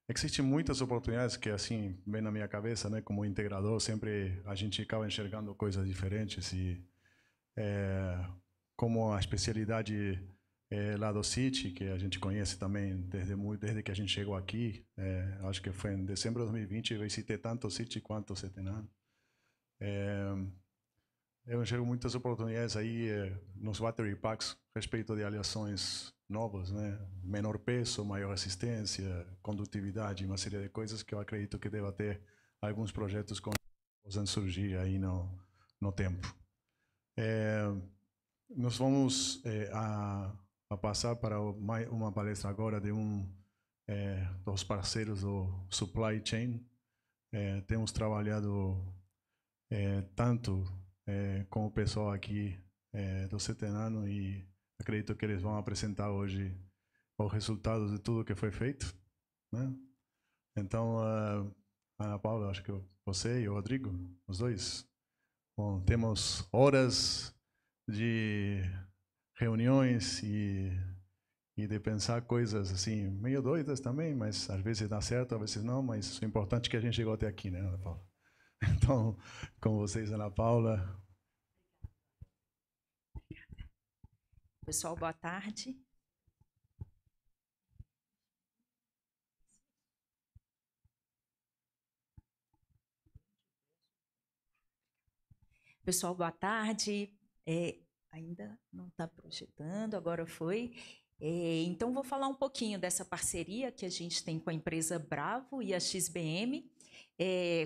existem muitas oportunidades que, assim, vem na minha cabeça, né? Como integrador, sempre a gente acaba enxergando coisas diferentes e como a especialidade lá do City, que a gente conhece também desde que a gente chegou aqui, acho que foi em dezembro de 2020, eu visitei tanto o City quanto o CETENANO. Eu enxergo muitas oportunidades aí nos battery packs respeito de aleações novas, né? Menor peso, maior resistência, condutividade, uma série de coisas que eu acredito que deva ter alguns projetos que possam surgir aí no tempo. Nós vamos a passar para uma palestra agora de dos parceiros do Supply Chain. Temos trabalhado tanto com o pessoal aqui do CETENANO e acredito que eles vão apresentar hoje os resultados de tudo que foi feito, né? Então, Ana Paula, acho que você e o Rodrigo, os dois, bom, temos horas de reuniões e de pensar coisas assim meio doidas também, mas às vezes dá certo, às vezes não, mas o importante é que a gente chegou até aqui, né, Ana Paula? Então, com vocês, Ana Paula. Pessoal, boa tarde. Pessoal, boa tarde. Ainda não está projetando, agora foi. Então, vou falar um pouquinho dessa parceria que a gente tem com a empresa Bravo e a XBM.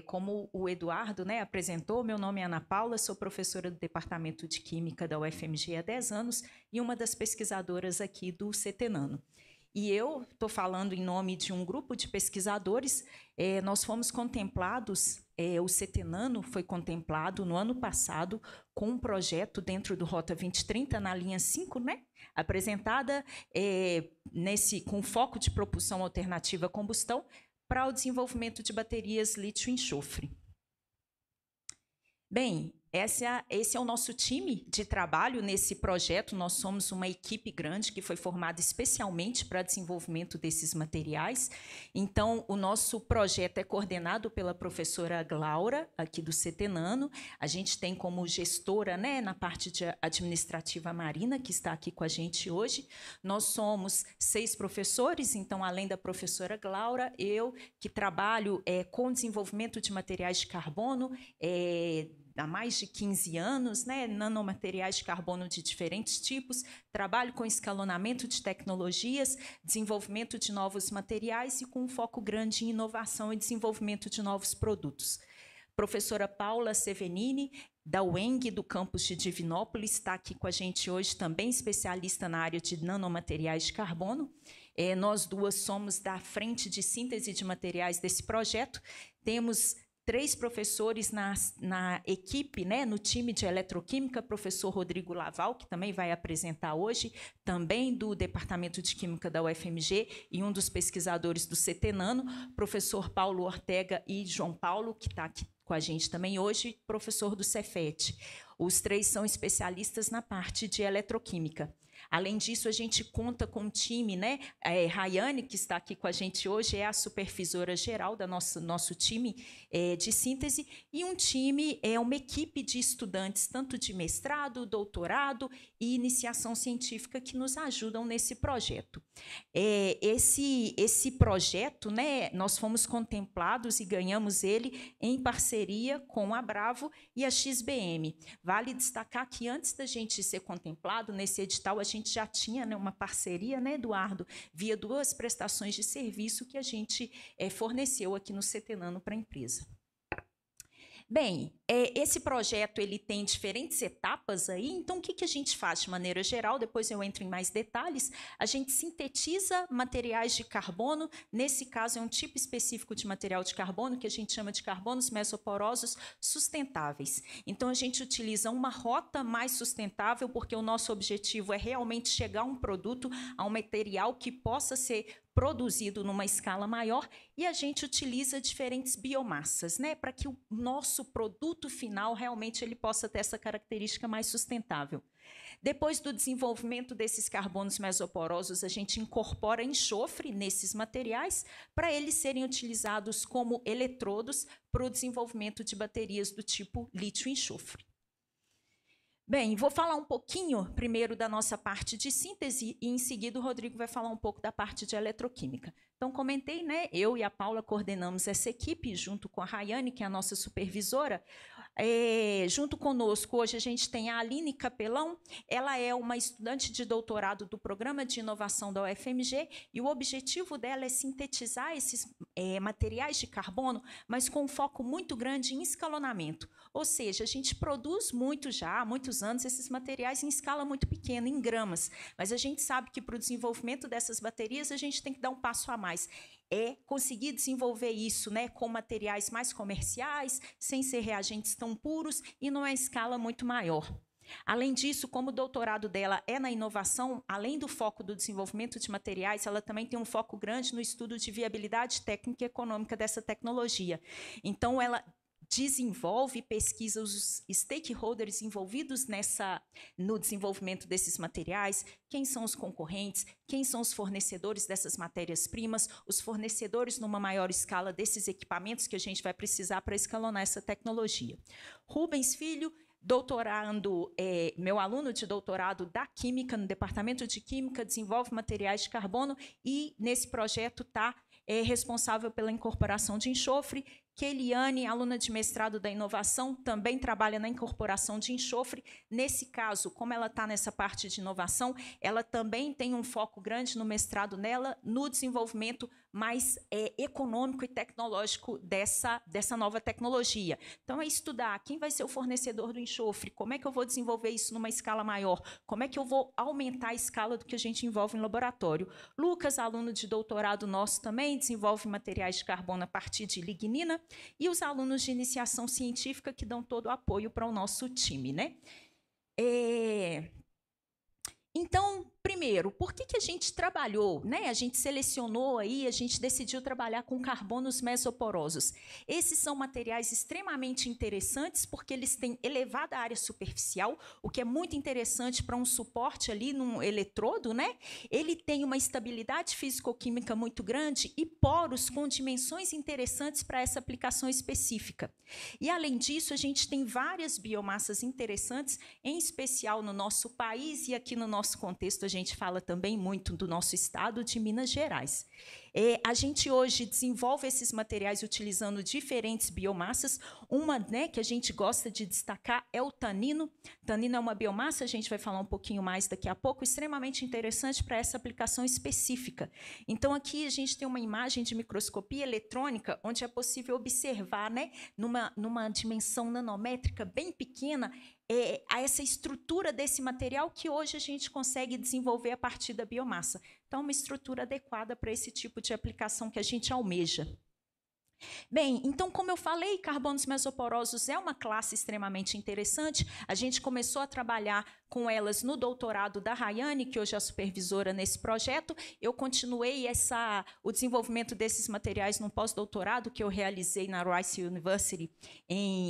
Como o Eduardo, né, apresentou, meu nome é Ana Paula, sou professora do Departamento de Química da UFMG há 10 anos e uma das pesquisadoras aqui do CETENANO. E eu estou falando em nome de um grupo de pesquisadores. Nós fomos contemplados, o CETENANO foi contemplado no ano passado com um projeto dentro do Rota 2030, na linha 5, né? Apresentada com foco de propulsão alternativa à combustão para o desenvolvimento de baterias lítio-enxofre. Bem, esse é o nosso time de trabalho nesse projeto. Nós somos uma equipe grande que foi formada especialmente para desenvolvimento desses materiais. Então, o nosso projeto é coordenado pela professora Glaura, aqui do CETENANO. A gente tem como gestora, né, na parte administrativa, a Marina, que está aqui com a gente hoje. Nós somos 6 professores, então, além da professora Glaura, eu que trabalho com desenvolvimento de materiais de carbono, há mais de 15 anos, né, nanomateriais de carbono de diferentes tipos, trabalho com escalonamento de tecnologias, desenvolvimento de novos materiais e com um foco grande em inovação e desenvolvimento de novos produtos. Professora Paula Sevenini, da UENG, do campus de Divinópolis, está aqui com a gente hoje, também especialista na área de nanomateriais de carbono. Nós duas somos da frente de síntese de materiais desse projeto. Temos 3 professores na equipe, né, no time de eletroquímica, professor Rodrigo Laval, que também vai apresentar hoje, também do Departamento de Química da UFMG e um dos pesquisadores do CETENANO, professor Paulo Ortega e João Paulo, que está aqui com a gente também hoje, professor do Cefet. Os 3 são especialistas na parte de eletroquímica. Além disso, a gente conta com um time, né? Rayane, que está aqui com a gente hoje, é a supervisora geral do nosso time de síntese, e um time, uma equipe de estudantes, tanto de mestrado, doutorado e iniciação científica, que nos ajudam nesse projeto. Esse projeto, né, nós fomos contemplados e ganhamos ele em parceria com a Bravo e a XBM. Vale destacar que antes da gente ser contemplado nesse edital, a gente já tinha, né, uma parceria, né, Eduardo, via 2 prestações de serviço que a gente forneceu aqui no CETENANO para a empresa. Bem, esse projeto ele tem diferentes etapas aí, então o que a gente faz de maneira geral? Depois eu entro em mais detalhes. A gente sintetiza materiais de carbono, nesse caso é um tipo específico de material de carbono que a gente chama de carbonos mesoporosos sustentáveis. Então a gente utiliza uma rota mais sustentável, porque o nosso objetivo é realmente chegar a um produto, a um material que possa ser produzido numa escala maior, e a gente utiliza diferentes biomassas, né, para que o nosso produto final realmente ele possa ter essa característica mais sustentável. Depois do desenvolvimento desses carbonos mesoporosos, a gente incorpora enxofre nesses materiais para eles serem utilizados como eletrodos para o desenvolvimento de baterias do tipo lítio-enxofre. Bem, vou falar um pouquinho primeiro da nossa parte de síntese e, em seguida, o Rodrigo vai falar um pouco da parte de eletroquímica. Então, comentei, né? Eu e a Paula coordenamos essa equipe, junto com a Rayane, que é a nossa supervisora. Junto conosco, hoje, a gente tem a Aline Capelão. Ela é uma estudante de doutorado do Programa de Inovação da UFMG, e o objetivo dela é sintetizar esses materiais de carbono, mas com um foco muito grande em escalonamento. Ou seja, a gente produz muito já, há muitos anos, esses materiais em escala muito pequena, em gramas. Mas a gente sabe que, para o desenvolvimento dessas baterias, a gente tem que dar um passo a mais. É conseguir desenvolver isso, né, com materiais mais comerciais, sem ser reagentes tão puros e numa escala muito maior. Além disso, como o doutorado dela é na inovação, além do foco do desenvolvimento de materiais, ela também tem um foco grande no estudo de viabilidade técnica e econômica dessa tecnologia. Então, ela desenvolve e pesquisa os stakeholders envolvidos no desenvolvimento desses materiais, quem são os concorrentes, quem são os fornecedores dessas matérias-primas, os fornecedores numa maior escala desses equipamentos que a gente vai precisar para escalonar essa tecnologia. Rubens Filho, doutorando, meu aluno de doutorado da Química, no Departamento de Química, desenvolve materiais de carbono e, nesse projeto, está responsável pela incorporação de enxofre. Keliane, aluna de mestrado da inovação, também trabalha na incorporação de enxofre. Nesse caso, como ela está nessa parte de inovação, ela também tem um foco grande no mestrado dela, no desenvolvimento mais econômico e tecnológico dessa nova tecnologia. Então, é estudar quem vai ser o fornecedor do enxofre, como é que eu vou desenvolver isso numa escala maior, como é que eu vou aumentar a escala do que a gente envolve em laboratório. Lucas, aluno de doutorado nosso, também desenvolve materiais de carbono a partir de lignina, e os alunos de iniciação científica que dão todo o apoio para o nosso time, né? Então, primeiro, por que a gente trabalhou, né? A gente selecionou aí, a gente decidiu trabalhar com carbonos mesoporosos. Esses são materiais extremamente interessantes porque eles têm elevada área superficial, o que é muito interessante para um suporte ali num eletrodo, né? Ele tem uma estabilidade físico-química muito grande e poros com dimensões interessantes para essa aplicação específica. E, além disso, a gente tem várias biomassas interessantes, em especial no nosso país e aqui no nosso contexto, a gente fala também muito do nosso estado de Minas Gerais. A gente hoje desenvolve esses materiais utilizando diferentes biomassas. Uma, né, que a gente gosta de destacar é o tanino. Tanino é uma biomassa, a gente vai falar um pouquinho mais daqui a pouco, extremamente interessante para essa aplicação específica. Então, aqui a gente tem uma imagem de microscopia eletrônica, onde é possível observar, né, numa dimensão nanométrica bem pequena, a essa estrutura desse material que hoje a gente consegue desenvolver a partir da biomassa. Então, uma estrutura adequada para esse tipo de aplicação que a gente almeja. Bem, então, como eu falei, carbonos mesoporosos é uma classe extremamente interessante. A gente começou a trabalhar com elas no doutorado da Rayane, que hoje é a supervisora nesse projeto. Eu continuei o desenvolvimento desses materiais num pós-doutorado que eu realizei na Rice University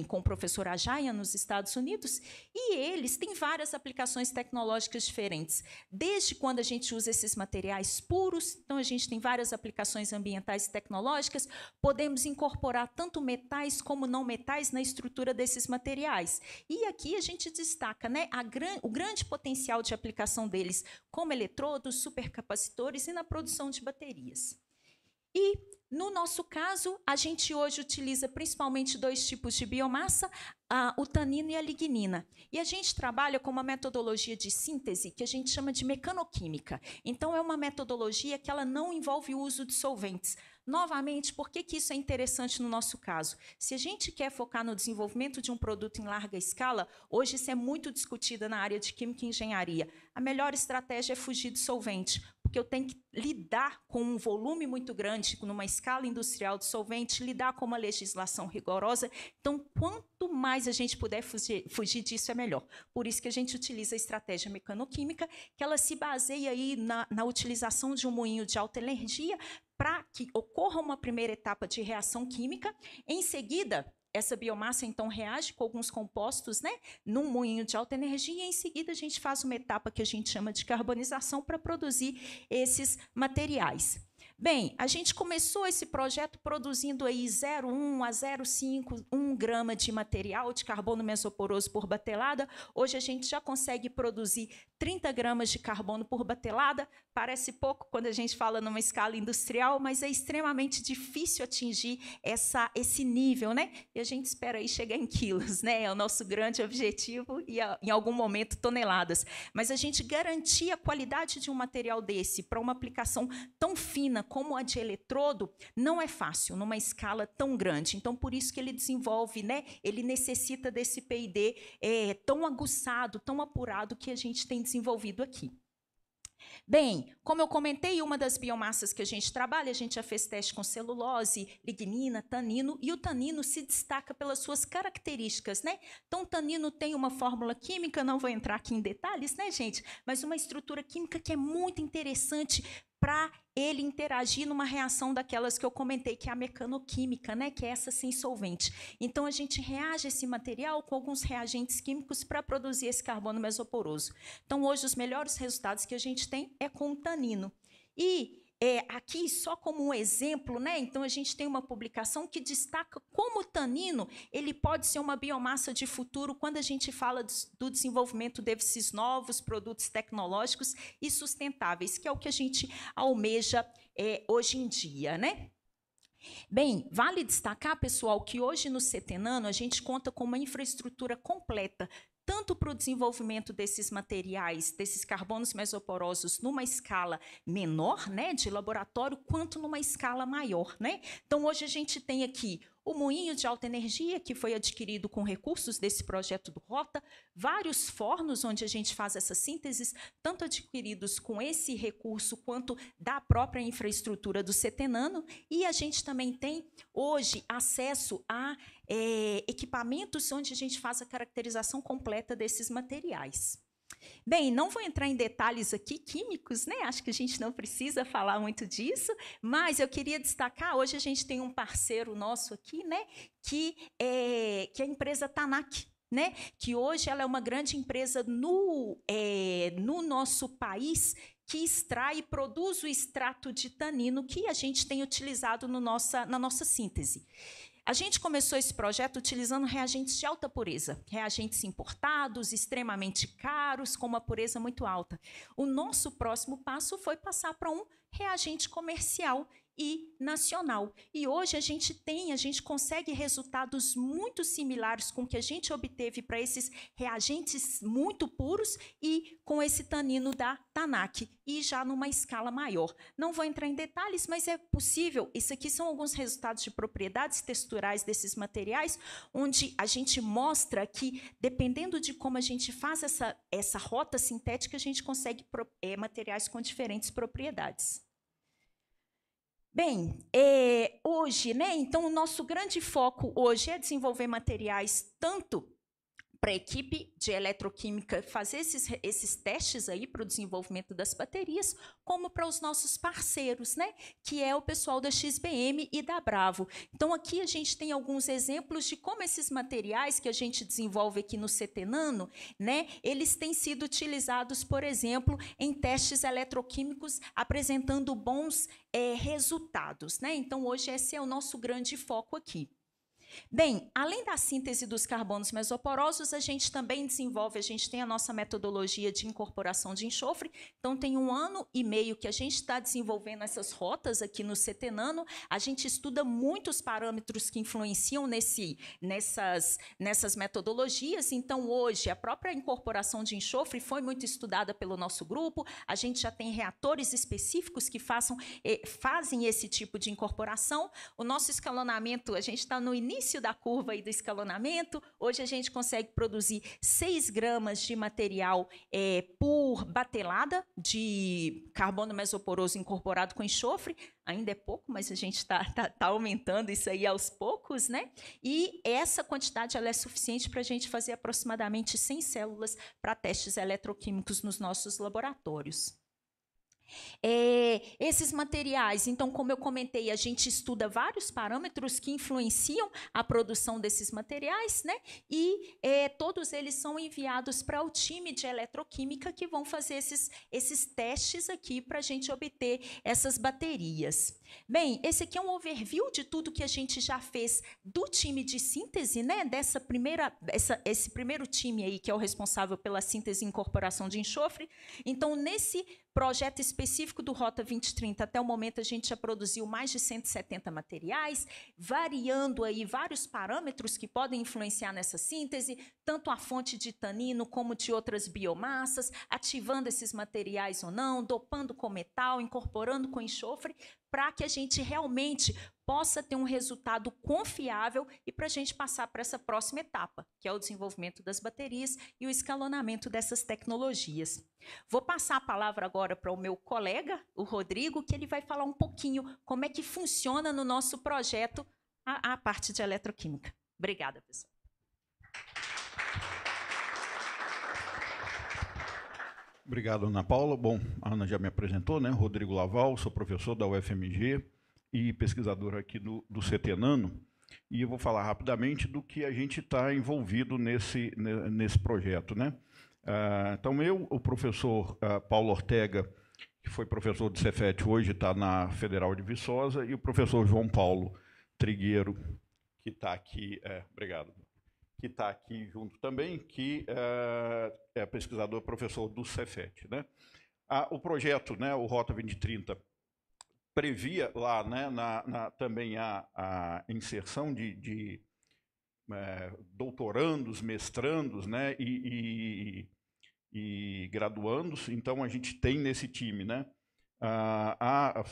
com o professor Ajaya, nos Estados Unidos. E eles têm várias aplicações tecnológicas diferentes. Desde quando a gente usa esses materiais puros, então a gente tem várias aplicações ambientais e tecnológicas, podemos incorporar tanto metais como não metais na estrutura desses materiais. E aqui a gente destaca, né, o grande potencial de aplicação deles como eletrodos, supercapacitores e na produção de baterias. E, no nosso caso, a gente hoje utiliza principalmente 2 tipos de biomassa, o tanino e a lignina. E a gente trabalha com uma metodologia de síntese que a gente chama de mecanoquímica. Então, é uma metodologia que ela não envolve o uso de solventes. Novamente, por que isso é interessante no nosso caso? Se a gente quer focar no desenvolvimento de um produto em larga escala, hoje isso é muito discutido na área de química e engenharia. A melhor estratégia é fugir de solvente, porque eu tenho que lidar com um volume muito grande, numa escala industrial de solvente, lidar com uma legislação rigorosa. Então, quanto mais a gente puder fugir disso, é melhor. Por isso que a gente utiliza a estratégia mecanoquímica, que ela se baseia aí na utilização de um moinho de alta energia para que ocorra uma primeira etapa de reação química. Em seguida, essa biomassa, então, reage com alguns compostos, né, num moinho de alta energia, e, em seguida, a gente faz uma etapa que a gente chama de carbonização para produzir esses materiais. Bem, a gente começou esse projeto produzindo aí 0,1 a 0,5, 1 grama de material de carbono mesoporoso por batelada. Hoje a gente já consegue produzir 30 gramas de carbono por batelada. Parece pouco quando a gente fala numa escala industrial, mas é extremamente difícil atingir esse nível, né? E a gente espera aí chegar em quilos, né? É o nosso grande objetivo, e em algum momento toneladas. Mas a gente garantir a qualidade de um material desse para uma aplicação tão fina como a de eletrodo não é fácil numa escala tão grande. Então, por isso que ele desenvolve, né? Ele necessita desse P&D tão aguçado, tão apurado que a gente tem desenvolvido aqui. Bem, como eu comentei, uma das biomassas que a gente trabalha, a gente já fez teste com celulose, lignina, tanino, e o tanino se destaca pelas suas características, né? Então, o tanino tem uma fórmula química, não vou entrar aqui em detalhes, né, gente? Mas uma estrutura química que é muito interessante para ele interagir numa reação daquelas que eu comentei, que é a mecanoquímica, né, que é essa sem solvente. Então, a gente reage esse material com alguns reagentes químicos para produzir esse carbono mesoporoso. Então, hoje, os melhores resultados que a gente tem é com o tanino. E aqui, só como um exemplo, né, então a gente tem uma publicação que destaca como o tanino ele pode ser uma biomassa de futuro quando a gente fala do desenvolvimento desses novos produtos tecnológicos e sustentáveis, que é o que a gente almeja hoje em dia, né? Bem, vale destacar, pessoal, que hoje no CETENANO a gente conta com uma infraestrutura completa, tanto para o desenvolvimento desses materiais, desses carbonos mesoporosos, numa escala menor, né, de laboratório, quanto numa escala maior, né? Então, hoje a gente tem aqui o moinho de alta energia, que foi adquirido com recursos desse projeto do Rota, vários fornos onde a gente faz essas sínteses, tanto adquiridos com esse recurso quanto da própria infraestrutura do CETENANO, e a gente também tem, hoje, acesso a equipamentos onde a gente faz a caracterização completa desses materiais. Bem, não vou entrar em detalhes aqui químicos, né? Acho que a gente não precisa falar muito disso, mas eu queria destacar, hoje a gente tem um parceiro nosso aqui, né? Que é a empresa TANAC, né? Que hoje ela é uma grande empresa no nosso país, que extrai e produz o extrato de tanino que a gente tem utilizado na nossa síntese. A gente começou esse projeto utilizando reagentes de alta pureza, reagentes importados, extremamente caros, com uma pureza muito alta. O nosso próximo passo foi passar para um reagente comercial e nacional. E hoje a gente consegue resultados muito similares com o que a gente obteve para esses reagentes muito puros e com esse tanino da TANAC, e já numa escala maior. Não vou entrar em detalhes, mas é possível. Isso aqui são alguns resultados de propriedades texturais desses materiais, onde a gente mostra que, dependendo de como a gente faz essa rota sintética, a gente consegue materiais com diferentes propriedades. Bem, hoje, né? Então, o nosso grande foco hoje é desenvolver materiais tanto para a equipe de eletroquímica fazer esses testes aí para o desenvolvimento das baterias, como para os nossos parceiros, né? Que é o pessoal da XBM e da Bravo. Então, aqui a gente tem alguns exemplos de como esses materiais que a gente desenvolve aqui no CT Nano, né? Eles têm sido utilizados, por exemplo, em testes eletroquímicos, apresentando bons resultados, né? Então, hoje esse é o nosso grande foco aqui. Bem, além da síntese dos carbonos mesoporosos, a gente também desenvolve, a gente tem a nossa metodologia de incorporação de enxofre, então tem 1 ano e meio que a gente está desenvolvendo essas rotas aqui no CT Nano, a gente estuda muitos parâmetros que influenciam nessas metodologias, então hoje a própria incorporação de enxofre foi muito estudada pelo nosso grupo, a gente já tem reatores específicos que fazem esse tipo de incorporação, o nosso escalonamento, a gente está no início da curva aí do escalonamento. Hoje a gente consegue produzir 6 gramas de material por batelada de carbono mesoporoso incorporado com enxofre. Ainda é pouco, mas a gente está aumentando isso aí aos poucos, né? E essa quantidade ela é suficiente para a gente fazer aproximadamente 100 células para testes eletroquímicos nos nossos laboratórios. Esses materiais, então, como eu comentei, a gente estuda vários parâmetros que influenciam a produção desses materiais, né? E todos eles são enviados para o time de eletroquímica que vão fazer esses testes aqui para a gente obter essas baterias. Bem, esse aqui é um overview de tudo que a gente já fez do time de síntese, né? Esse primeiro time aí que é o responsável pela síntese e incorporação de enxofre. Então, nesse projeto específico do Rota 2030, até o momento a gente já produziu mais de 170 materiais, variando aí vários parâmetros que podem influenciar nessa síntese, tanto a fonte de tanino como de outras biomassas, ativando esses materiais ou não, dopando com metal, incorporando com enxofre, para que a gente realmente possa ter um resultado confiável e para a gente passar para essa próxima etapa, que é o desenvolvimento das baterias e o escalonamento dessas tecnologias. Vou passar a palavra agora para o meu colega, o Rodrigo, que ele vai falar um pouquinho como é que funciona no nosso projeto a parte de eletroquímica. Obrigada, pessoal. Obrigado, Ana Paula. Bom, a Ana já me apresentou, né? Rodrigo Laval, sou professor da UFMG e pesquisador aqui do CT Nano. E eu vou falar rapidamente do que a gente está envolvido nesse projeto, né? Então, o professor Paulo Ortega, que foi professor do Cefet, hoje está na Federal de Viçosa, e o professor João Paulo Trigueiro, que está aqui, obrigado, que está aqui junto também, que é pesquisador professor do Cefet, né? O projeto, né, o Rota 2030, previa lá, né, também a inserção de doutorandos, mestrandos, né, e graduandos. Então, a gente tem nesse time, né, a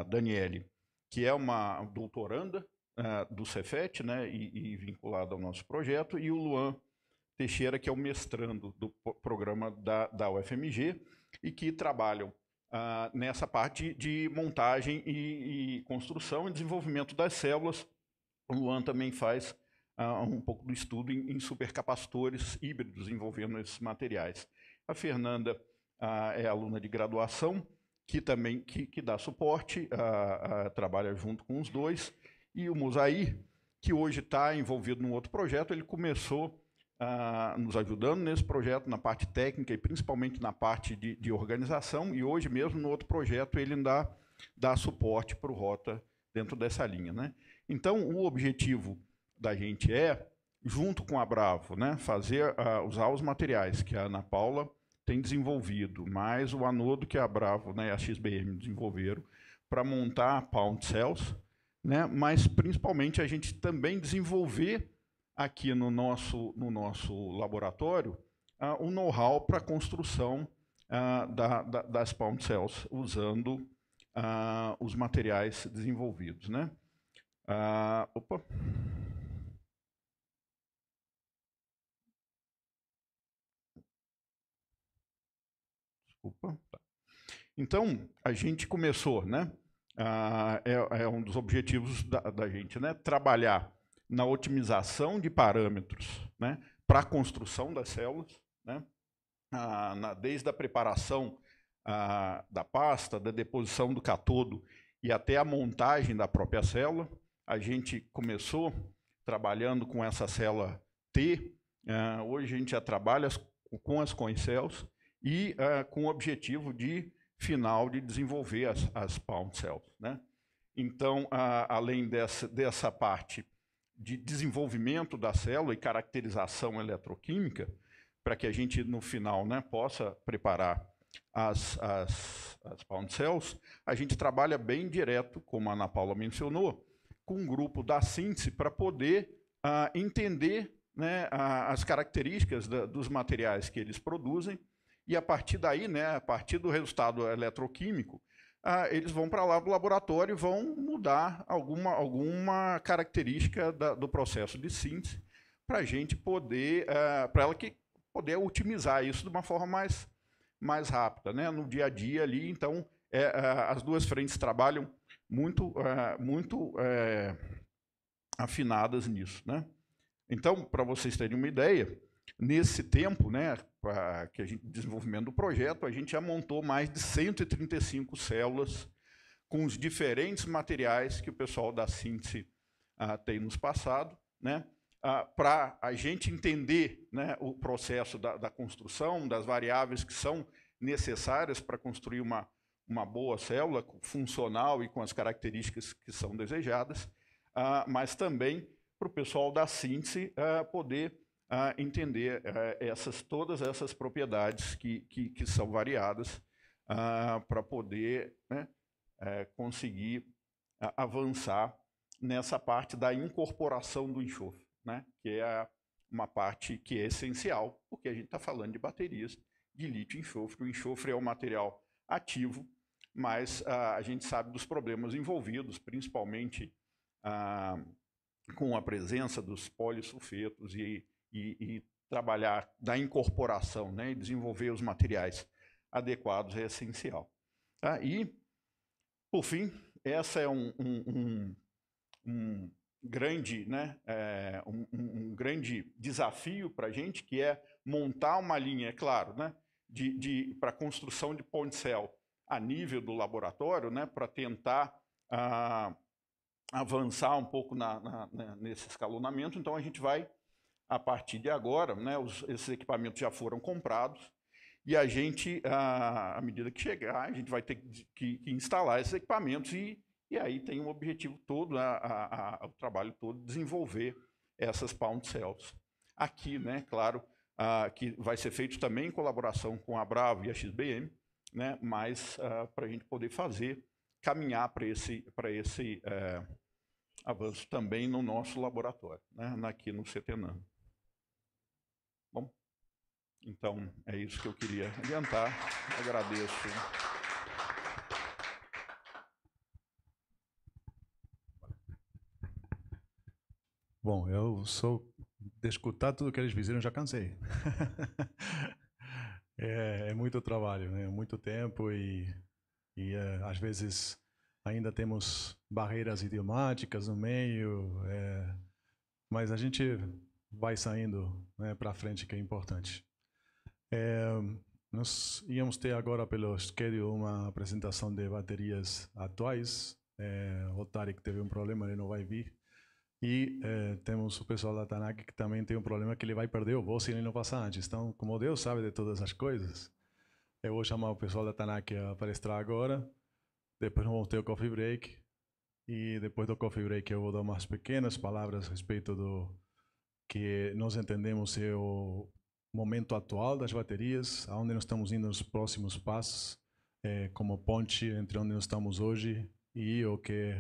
Daniele, que é uma doutoranda do Cefet, né, e vinculada ao nosso projeto, e o Luan Teixeira, que é o mestrando do programa da UFMG, e que trabalham nessa parte de montagem e construção e desenvolvimento das células. O Luan também faz um pouco do estudo em supercapacitores híbridos envolvendo esses materiais. A Fernanda é aluna de graduação, que também que dá suporte, trabalha junto com os dois. E o Musaí, que hoje está envolvido num outro projeto, ele começou nos ajudando nesse projeto, na parte técnica e principalmente na parte de organização, e hoje mesmo no outro projeto ele ainda dá suporte para o Rota dentro dessa linha, né? Então, o objetivo da gente junto com a Bravo, né, usar os materiais que a Ana Paula tem desenvolvido, mais o anodo que a Bravo, né, e a XBM desenvolveram, para montar Pound Cells, né, mas principalmente a gente também desenvolver aqui no nosso laboratório um know-how para a construção das Pound Cells, usando os materiais desenvolvidos, né? Opa. Desculpa. Tá. Então, a gente começou, né, é um dos objetivos da gente, né? Trabalhar na otimização de parâmetros, né? Para a construção das células, né? Desde a preparação da pasta, da deposição do catodo e até a montagem da própria célula. A gente começou trabalhando com essa célula T, hoje a gente já trabalha com as coin cells e com o objetivo final de desenvolver as pound cells, né? Então, além dessa parte de desenvolvimento da célula e caracterização eletroquímica, para que a gente, no final, né, possa preparar as pound cells, a gente trabalha bem direto, como a Ana Paula mencionou, com um grupo da síntese para poder entender, né, as características dos materiais que eles produzem, e a partir daí, né, a partir do resultado eletroquímico, eles vão para lá do laboratório e vão mudar alguma característica do processo de síntese para a gente poder, para ela poder otimizar isso de uma forma mais rápida, né, no dia a dia ali. Então, as duas frentes trabalham muito afinadas nisso, né? Então, para vocês terem uma ideia, nesse tempo, né, que a gente desenvolvimento do projeto, a gente já montou mais de 135 células com os diferentes materiais que o pessoal da síntese tem nos passado, né, para a gente entender, né, o processo da construção, das variáveis que são necessárias para construir uma boa célula funcional e com as características que são desejadas, mas também para o pessoal da síntese poder entender todas essas propriedades que são variadas para poder, né, conseguir avançar nessa parte da incorporação do enxofre, né, que é uma parte que é essencial, porque a gente está falando de baterias de lítio e enxofre. O enxofre é um material ativo, mas a gente sabe dos problemas envolvidos, principalmente com a presença dos polisulfetos e trabalhar da incorporação, né, e desenvolver os materiais adequados é essencial. E, por fim, essa é um grande, né, um grande desafio para a gente, que é montar uma linha, é claro, né, para a construção de point cell a nível do laboratório, né, para tentar avançar um pouco nesse escalonamento. Então, a gente vai, a partir de agora, né, esses equipamentos já foram comprados, e a gente, à medida que chegar, a gente vai ter que instalar esses equipamentos, e aí tem um objetivo todo, o trabalho todo, desenvolver essas pound cells. Aqui, né, claro, que vai ser feito também em colaboração com a Bravo e a XBM, né, mas para a gente poder caminhar para esse avanço também no nosso laboratório, né, aqui no CTNAM. Bom, então é isso que eu queria adiantar. Agradeço. Bom, de escutar tudo que eles fizeram, já cansei. É muito trabalho, né? Muito tempo e às vezes ainda temos barreiras idiomáticas no meio, mas a gente vai saindo, né, para frente, que é importante. Nós íamos ter agora pelo schedule uma apresentação de baterias atuais. O Tarek teve um problema, ele não vai vir. E temos o pessoal da Tanak que também tem um problema, que ele vai perder o voo se ele não passar antes. Então, como Deus sabe de todas as coisas, eu vou chamar o pessoal da Tanak a palestrar agora. Depois vamos ter o coffee break. E depois do coffee break eu vou dar umas pequenas palavras a respeito do que nós entendemos ser o momento atual das baterias, aonde nós estamos indo nos próximos passos, como ponte entre onde nós estamos hoje e o que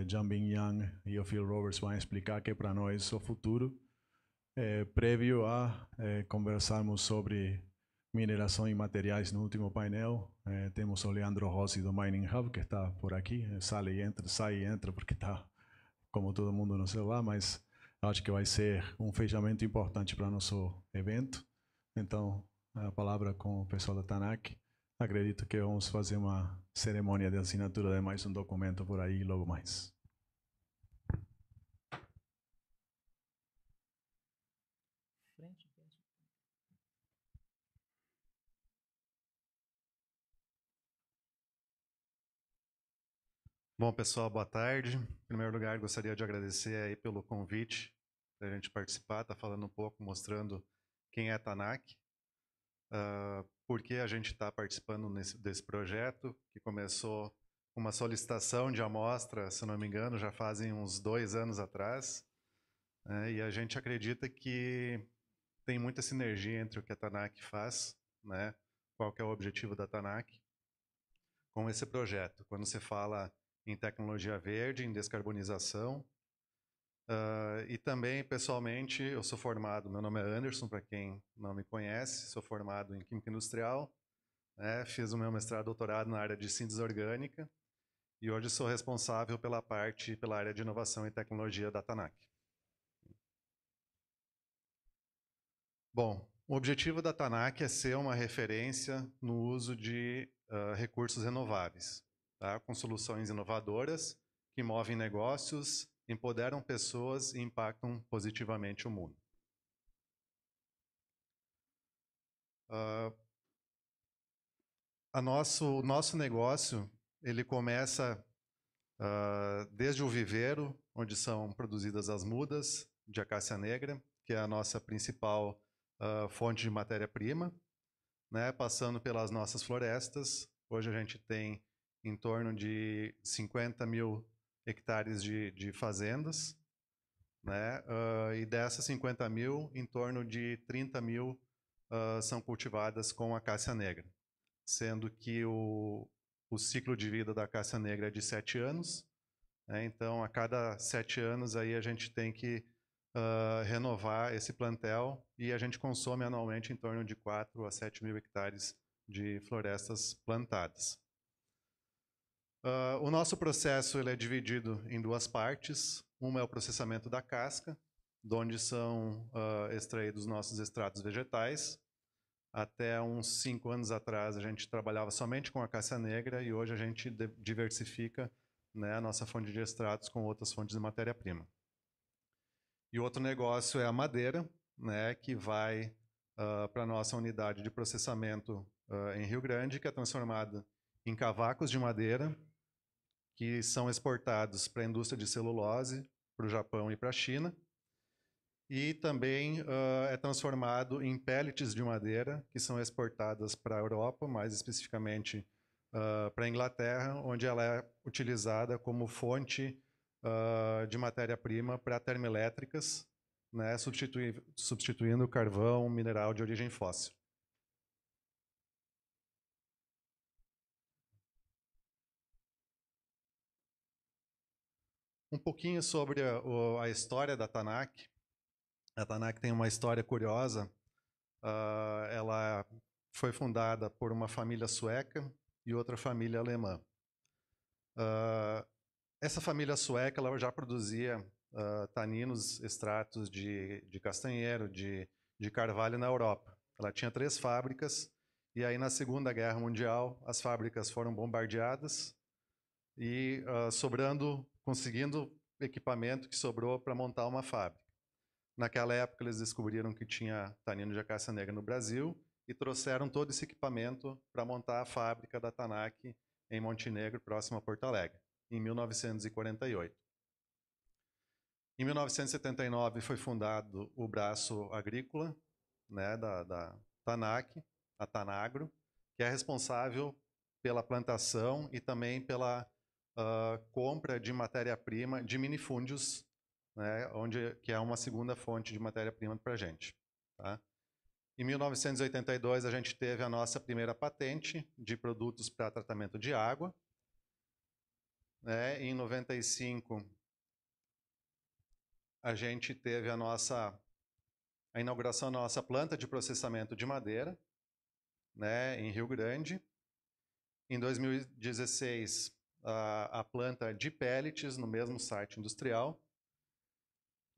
Jianbing Yang e o Phil Roberts vão explicar, que é para nós o futuro, prévio a conversarmos sobre mineração e materiais. No último painel temos o Leandro Rossi do Mining Hub, que está por aqui, sai e entra porque está, como todo mundo, no celular, mas acho que vai ser um fechamento importante para nosso evento. Então, a palavra com o pessoal da Tanak. Acredito que vamos fazer uma cerimônia de assinatura de mais um documento por aí logo mais. Bom, pessoal, boa tarde. Em primeiro lugar, gostaria de agradecer aí pelo convite para a gente participar, tá falando um pouco, mostrando quem é a TANAC, por que a gente está participando desse projeto, que começou com uma solicitação de amostra, se não me engano, já fazem uns 2 anos atrás, né, e a gente acredita que tem muita sinergia entre o que a TANAC faz, né, qual que é o objetivo da TANAC, com esse projeto. Quando você fala em tecnologia verde, em descarbonização. E também, pessoalmente, eu sou formado, meu nome é Anderson, para quem não me conhece, sou formado em Química Industrial, né, fiz o meu mestrado e doutorado na área de síntese orgânica, e hoje sou responsável pela área de inovação e tecnologia da TANAC. Bom, o objetivo da TANAC é ser uma referência no uso de recursos renováveis, tá? Com soluções inovadoras que movem negócios, empoderam pessoas e impactam positivamente o mundo. O nosso negócio ele começa desde o viveiro, onde são produzidas as mudas de acácia negra, que é a nossa principal fonte de matéria-prima, né, passando pelas nossas florestas. Hoje a gente tem em torno de 50 mil hectares de fazendas, né, e dessas 50 mil, em torno de 30 mil são cultivadas com acácia negra, sendo que o ciclo de vida da acácia negra é de 7 anos, né, então a cada 7 anos aí a gente tem que renovar esse plantel e a gente consome anualmente em torno de 4 a 7 mil hectares de florestas plantadas. O nosso processo ele é dividido em 2 partes. Uma é o processamento da casca, de onde são extraídos nossos extratos vegetais. Até uns 5 anos atrás a gente trabalhava somente com acácia negra e hoje a gente diversifica, né, a nossa fonte de extratos com outras fontes de matéria-prima. E outro negócio é a madeira, né, que vai para a nossa unidade de processamento em Rio Grande, que é transformada em cavacos de madeira, que são exportados para a indústria de celulose, para o Japão e para a China. E também é transformado em pellets de madeira, que são exportadas para a Europa, mais especificamente para a Inglaterra, onde ela é utilizada como fonte de matéria-prima para termoelétricas, né, substituindo o carvão mineral de origem fóssil. Um pouquinho sobre a história da TANAC. A TANAC tem uma história curiosa. Ela foi fundada por uma família sueca e outra família alemã. Essa família sueca ela já produzia taninos, extratos de castanheiro, de carvalho na Europa. Ela tinha 3 fábricas e aí na Segunda Guerra Mundial as fábricas foram bombardeadas e conseguindo equipamento que sobrou para montar uma fábrica. Naquela época eles descobriram que tinha tanino de acácia negra no Brasil e trouxeram todo esse equipamento para montar a fábrica da TANAC em Montenegro, próximo a Porto Alegre, em 1948. Em 1979 foi fundado o braço agrícola, né, da TANAC, a TANAGRO, que é responsável pela plantação e também pela compra de matéria-prima de minifúndios, né, que é uma segunda fonte de matéria-prima para a gente. Tá? Em 1982, a gente teve a nossa primeira patente de produtos para tratamento de água. Né? Em 95, a gente teve a inauguração da nossa planta de processamento de madeira, né, em Rio Grande. Em 2016, a planta de pellets no mesmo site industrial.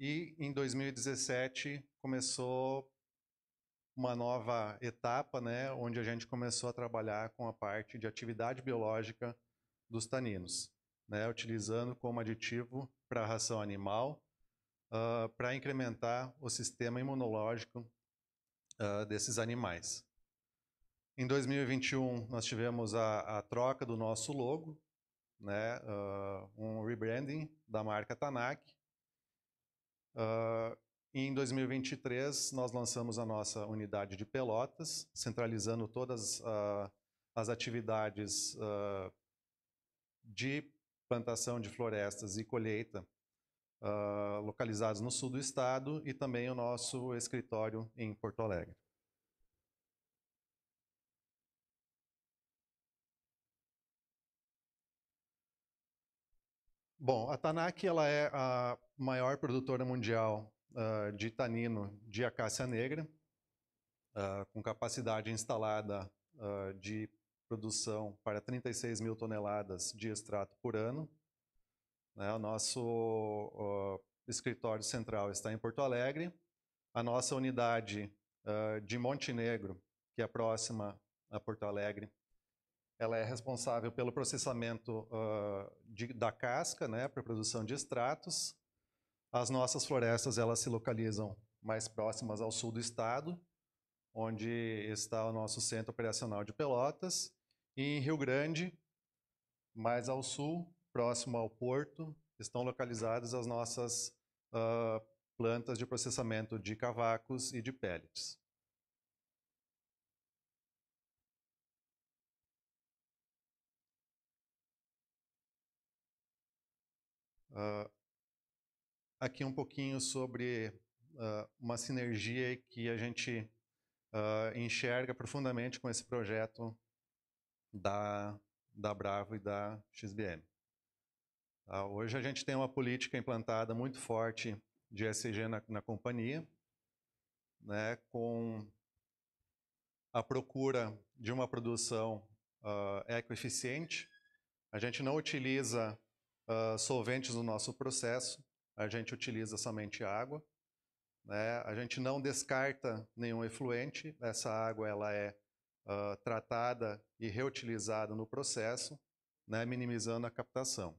E em 2017 começou uma nova etapa, né, onde a gente começou a trabalhar com a parte de atividade biológica dos taninos, né, utilizando como aditivo para a ração animal, para incrementar o sistema imunológico desses animais. Em 2021, nós tivemos a troca do nosso logo, né, um rebranding da marca Tanak. Em 2023, nós lançamos a nossa unidade de Pelotas, centralizando todas as atividades de plantação de florestas e colheita localizados no sul do estado, e também o nosso escritório em Porto Alegre. Bom, a Tanak ela é a maior produtora mundial de tanino de acácia negra, com capacidade instalada de produção para 36 mil toneladas de extrato por ano. O nosso escritório central está em Porto Alegre. A nossa unidade de Montenegro, que é próxima a Porto Alegre, ela é responsável pelo processamento da casca, né, para a produção de extratos. As nossas florestas elas se localizam mais próximas ao sul do estado, onde está o nosso centro operacional de Pelotas. E em Rio Grande, mais ao sul, próximo ao porto, estão localizadas as nossas plantas de processamento de cavacos e de pellets. Aqui um pouquinho sobre uma sinergia que a gente enxerga profundamente com esse projeto da Bravo e da XBM. Hoje a gente tem uma política implantada muito forte de ESG na companhia, né, com a procura de uma produção ecoeficiente. A gente não utiliza solventes no nosso processo, a gente utiliza somente água, né? A gente não descarta nenhum efluente, essa água ela é tratada e reutilizada no processo, né, minimizando a captação.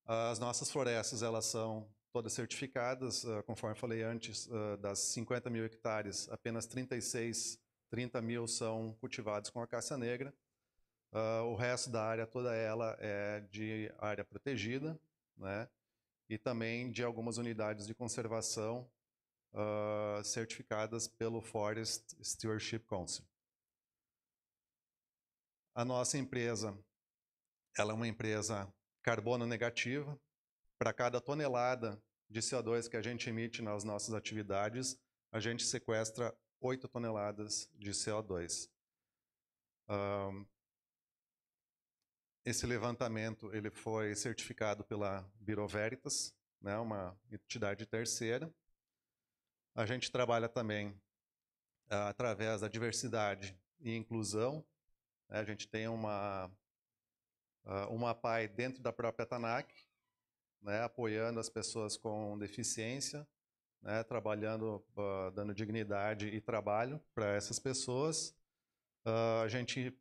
As nossas florestas elas são todas certificadas, conforme falei antes, das 50 mil hectares, apenas 30 mil são cultivados com acácia negra. O resto da área, toda ela é de área protegida, né? E também de algumas unidades de conservação certificadas pelo Forest Stewardship Council. A nossa empresa, ela é uma empresa carbono negativa. Para cada tonelada de CO2 que a gente emite nas nossas atividades, a gente sequestra 8 toneladas de CO2. Esse levantamento ele foi certificado pela Bureau Veritas, né, uma entidade terceira. A gente trabalha também através da diversidade e inclusão. A gente tem uma PAI dentro da própria Tanak, né, apoiando as pessoas com deficiência, né, trabalhando, dando dignidade e trabalho para essas pessoas. A gente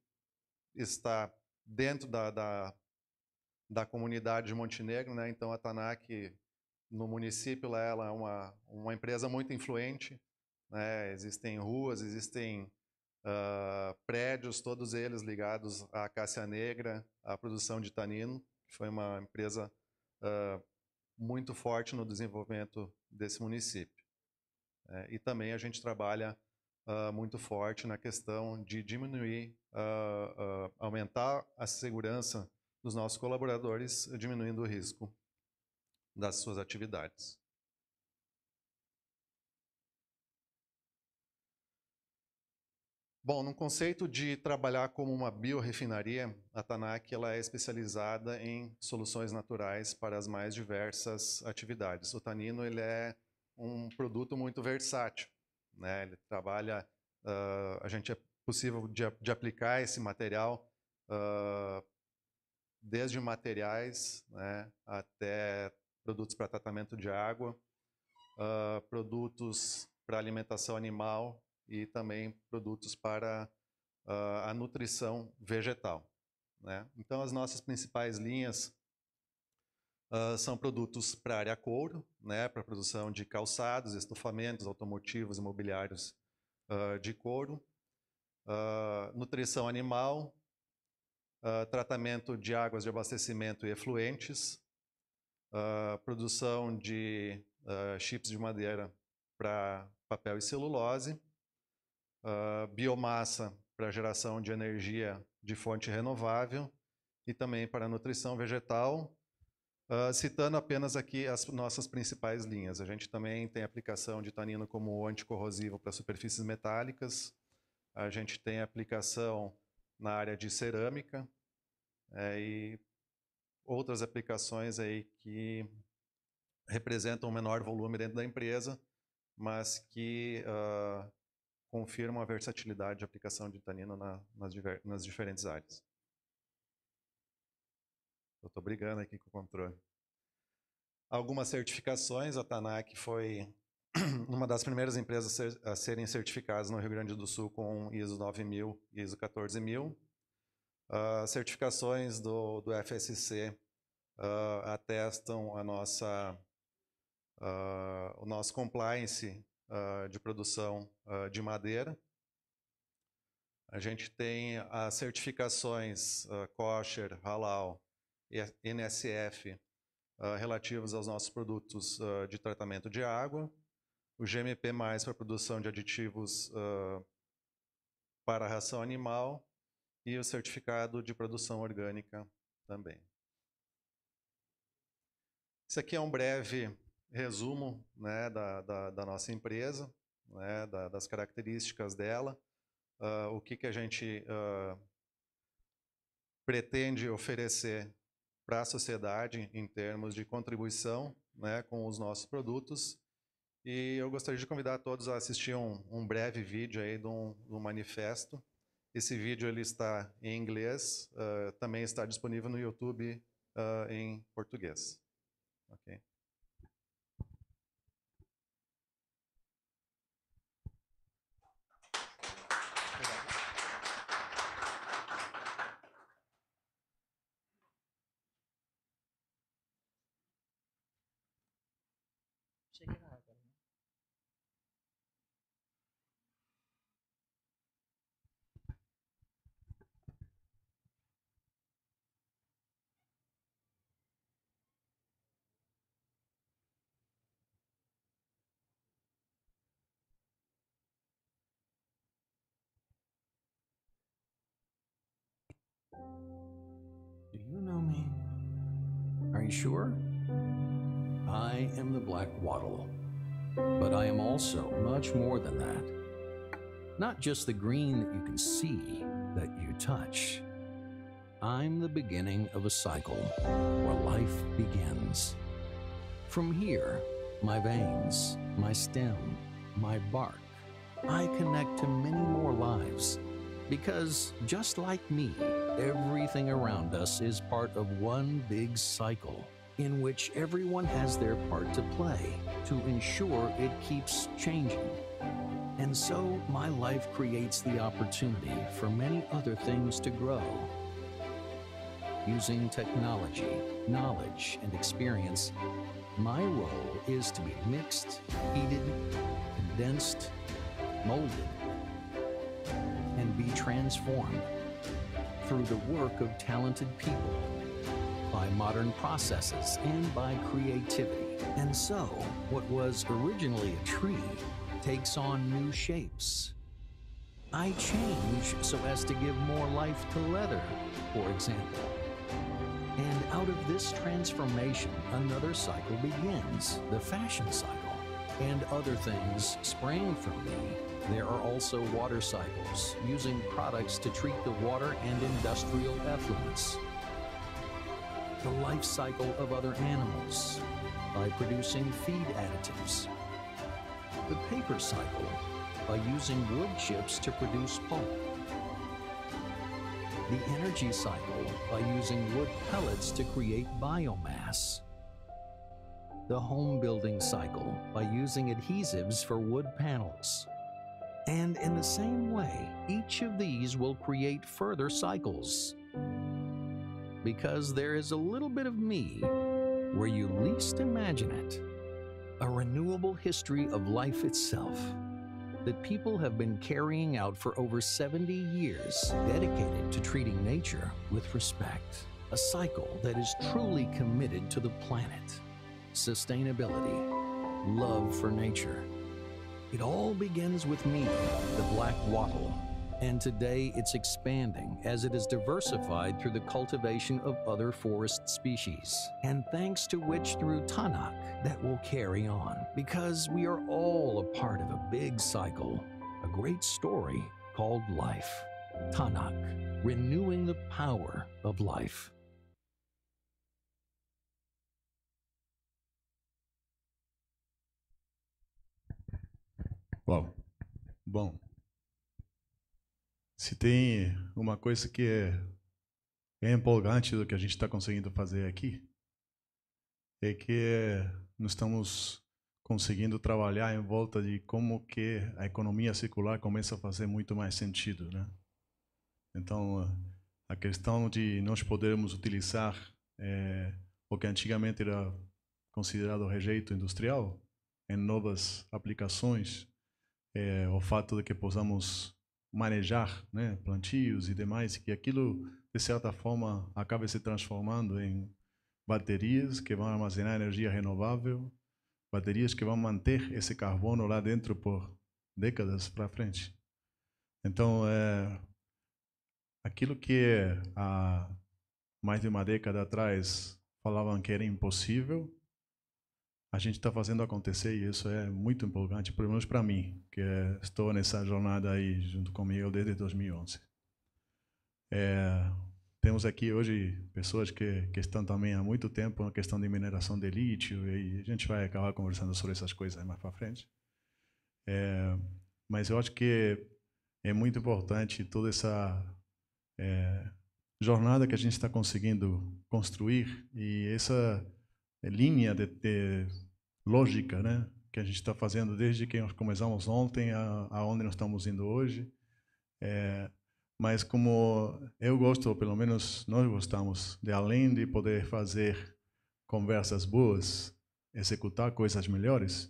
está dentro da comunidade de Montenegro, né, então a Tanak no município ela é uma empresa muito influente, né, existem ruas, existem prédios, todos eles ligados à acácia negra, à produção de tanino, que foi uma empresa muito forte no desenvolvimento desse município. E também a gente trabalha muito forte na questão de diminuir, aumentar a segurança dos nossos colaboradores, diminuindo o risco das suas atividades. Bom, no conceito de trabalhar como uma biorefinaria, a Tanak ela é especializada em soluções naturais para as mais diversas atividades. O tanino ele é um produto muito versátil, né? Ele trabalha, a gente é possível de aplicar esse material desde materiais, né, até produtos para tratamento de água, produtos para alimentação animal e também produtos para a nutrição vegetal, né? Então, as nossas principais linhas são produtos para a área couro, né, para a produção de calçados, estofamentos, automotivos, imobiliários de couro, nutrição animal, tratamento de águas de abastecimento e efluentes, produção de chips de madeira para papel e celulose, biomassa para geração de energia de fonte renovável e também para nutrição vegetal, citando apenas aqui as nossas principais linhas. A gente também tem aplicação de tanino como anticorrosivo para superfícies metálicas, a gente tem aplicação na área de cerâmica e outras aplicações aí que representam um menor volume dentro da empresa, mas que confirmam a versatilidade de aplicação de tanino nas diferentes áreas. Eu estou brigando aqui com o controle. Algumas certificações, a TANAC foi uma das primeiras empresas a serem certificadas no Rio Grande do Sul com ISO 9000 e ISO 14000. Certificações do FSC atestam o nosso compliance de produção de madeira. A gente tem as certificações Kosher, Halal e NSF relativos aos nossos produtos de tratamento de água, o GMP+, para a produção de aditivos para a ração animal e o certificado de produção orgânica também. Isso aqui é um breve resumo, né, da nossa empresa, né, das características dela, o que a gente pretende oferecer para a sociedade em termos de contribuição, né, com os nossos produtos. E eu gostaria de convidar todos a assistir um breve vídeo aí do manifesto. Esse vídeo ele está em inglês, também está disponível no YouTube em português. Okay. Do you know me? Are you sure? I am the Black Wattle, but I am also much more than that. Not just the green that you can see, that you touch. I'm the beginning of a cycle where life begins. From here, my veins, my stem, my bark, I connect to many more lives. Because just like me, everything around us is part of one big cycle in which everyone has their part to play to ensure it keeps changing. And so my life creates the opportunity for many other things to grow. Using technology, knowledge, and experience, my role is to be mixed, heated, condensed, molded, and be transformed through the work of talented people, by modern processes, and by creativity. And so, what was originally a tree takes on new shapes. I change so as to give more life to leather, for example. And out of this transformation, another cycle begins, the fashion cycle, and other things spring from me. There are also water cycles, using products to treat the water and industrial effluents. The life cycle of other animals, by producing feed additives. The paper cycle, by using wood chips to produce pulp. The energy cycle, by using wood pellets to create biomass. the home building cycle by using adhesives for wood panels. And in the same way, each of these will create further cycles. Because there is a little bit of me where you least imagine it. A renewable history of life itself that people have been carrying out for over 70 years, dedicated to treating nature with respect. A cycle that is truly committed to the planet. Sustainability, love for nature. It all begins with me, the black wattle. And today it's expanding as it is diversified through the cultivation of other forest species. And thanks to which through Tanak, that will carry on. Because we are all a part of a big cycle, a great story called life. Tanak, renewing the power of life. Uau. Bom. Se tem uma coisa que é empolgante do que a gente está conseguindo fazer aqui, é que nós estamos conseguindo trabalhar em volta de como que a economia circular começa a fazer muito mais sentido, né? Então, a questão de nós podermos utilizar o que antigamente era considerado rejeito industrial em novas aplicações, o fato de que possamos manejar, né, plantios e demais, que aquilo, de certa forma, acaba se transformando em baterias que vão armazenar energia renovável, baterias que vão manter esse carbono lá dentro por décadas para frente. Então, aquilo que há mais de uma década atrás falavam que era impossível, a gente está fazendo acontecer, e isso é muito empolgante, pelo menos para mim, que estou nessa jornada aí junto comigo desde 2011. Temos aqui hoje pessoas que estão também há muito tempo na questão de mineração de lítio, e a gente vai acabar conversando sobre essas coisas mais para frente. Mas eu acho que é muito importante toda essa jornada que a gente está conseguindo construir, e essa linha de lógica, né, que a gente está fazendo desde que nós começamos ontem aonde nós estamos indo hoje. Mas como eu gosto, ou pelo menos nós gostamos, de além de poder fazer conversas boas, executar coisas melhores,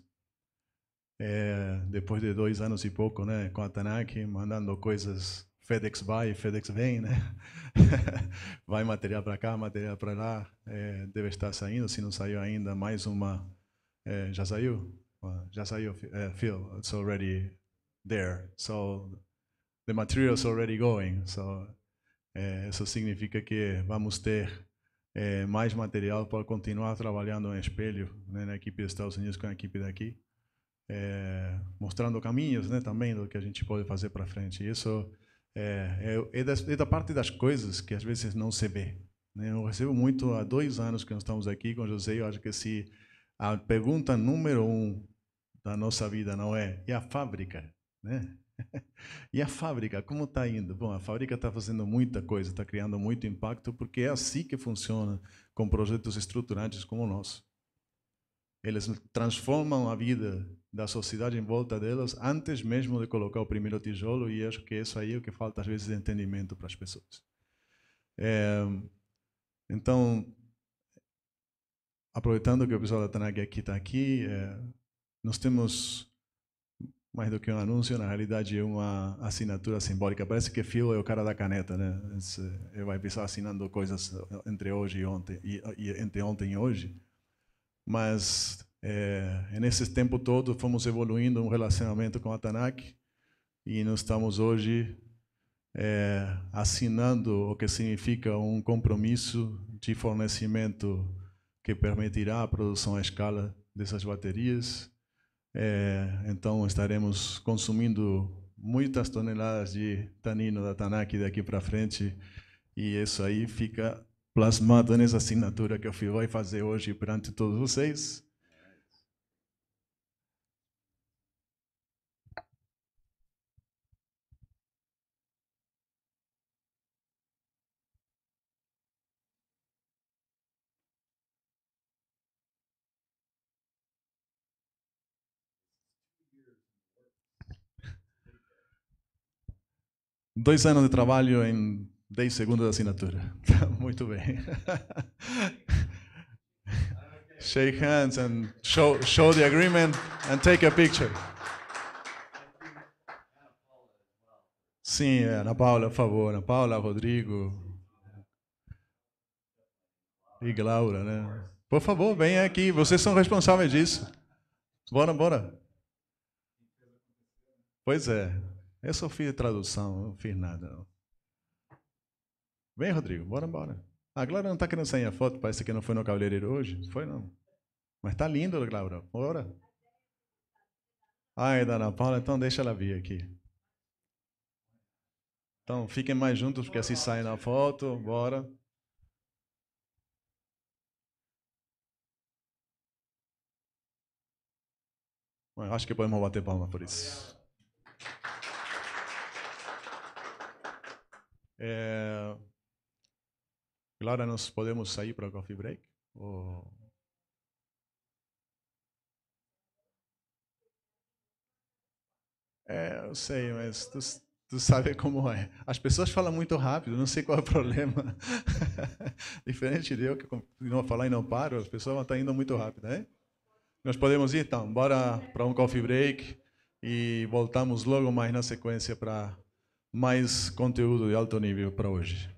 depois de 2 anos e pouco, né, com a Tanak, mandando coisas, FedEx vai, FedEx vem, né? Vai material para cá, material para lá, deve estar saindo, se não saiu ainda, mais uma, já saiu? Já saiu, Phil, it's already there, so the material is already going, so isso significa que vamos ter mais material para continuar trabalhando em espelho, né, na equipe dos Estados Unidos com a equipe daqui, mostrando caminhos, né, também do que a gente pode fazer para frente. Isso é da parte das coisas que às vezes não se vê, né? Eu recebo muito, há 2 anos que nós estamos aqui com o José, eu acho que se a pergunta número 1 da nossa vida não é, e a fábrica, né? E a fábrica, como está indo? Bom, a fábrica está fazendo muita coisa, está criando muito impacto, porque é assim que funciona com projetos estruturantes como o nosso. Eles transformam a vida da sociedade em volta delas antes mesmo de colocar o primeiro tijolo, e acho que isso aí é o que falta às vezes de entendimento para as pessoas. Então, aproveitando que o pessoal da Tanak aqui está aqui, nós temos mais do que um anúncio, na realidade é uma assinatura simbólica. Parece que Phil é o cara da caneta, né? Ele vai pensar assinando coisas entre hoje e ontem, e entre ontem e hoje. Mas nesse tempo todo fomos evoluindo um relacionamento com a Tanak, e nós estamos hoje assinando o que significa um compromisso de fornecimento que permitirá a produção à escala dessas baterias. Então estaremos consumindo muitas toneladas de tanino da Tanak daqui para frente, e isso aí fica plasmado nessa assinatura que o Phil vai fazer hoje perante todos vocês. 2 anos de trabalho em 10 segundos de assinatura. Muito bem. Shake hands and show the agreement and take a picture. Sim, Ana Paula, por favor. Ana Paula, Rodrigo e Glaura, né? Por favor, venha aqui. Vocês são responsáveis disso. Bora. Pois é. Eu só fiz tradução, não fiz nada. Não. Vem, Rodrigo. Bora. A Glaura não está querendo sair a foto. Parece que não foi no cabeleireiro hoje. Foi, não. Mas tá lindo, Glaura. Bora. Ai, da Ana Paula, então deixa ela vir aqui. Então, fiquem mais juntos, porque assim sai na foto. Bora. Bom, acho que podemos bater palma por isso. Clara, nós podemos sair para o coffee break? Eu sei, mas tu sabe como é. As pessoas falam muito rápido, não sei qual é o problema. Diferente de eu, que continuo a falar e não paro, as pessoas estão indo muito rápido, né? Nós podemos ir, então, bora para um coffee break e voltamos logo mais na sequência para mais conteúdo de alto nível para hoje.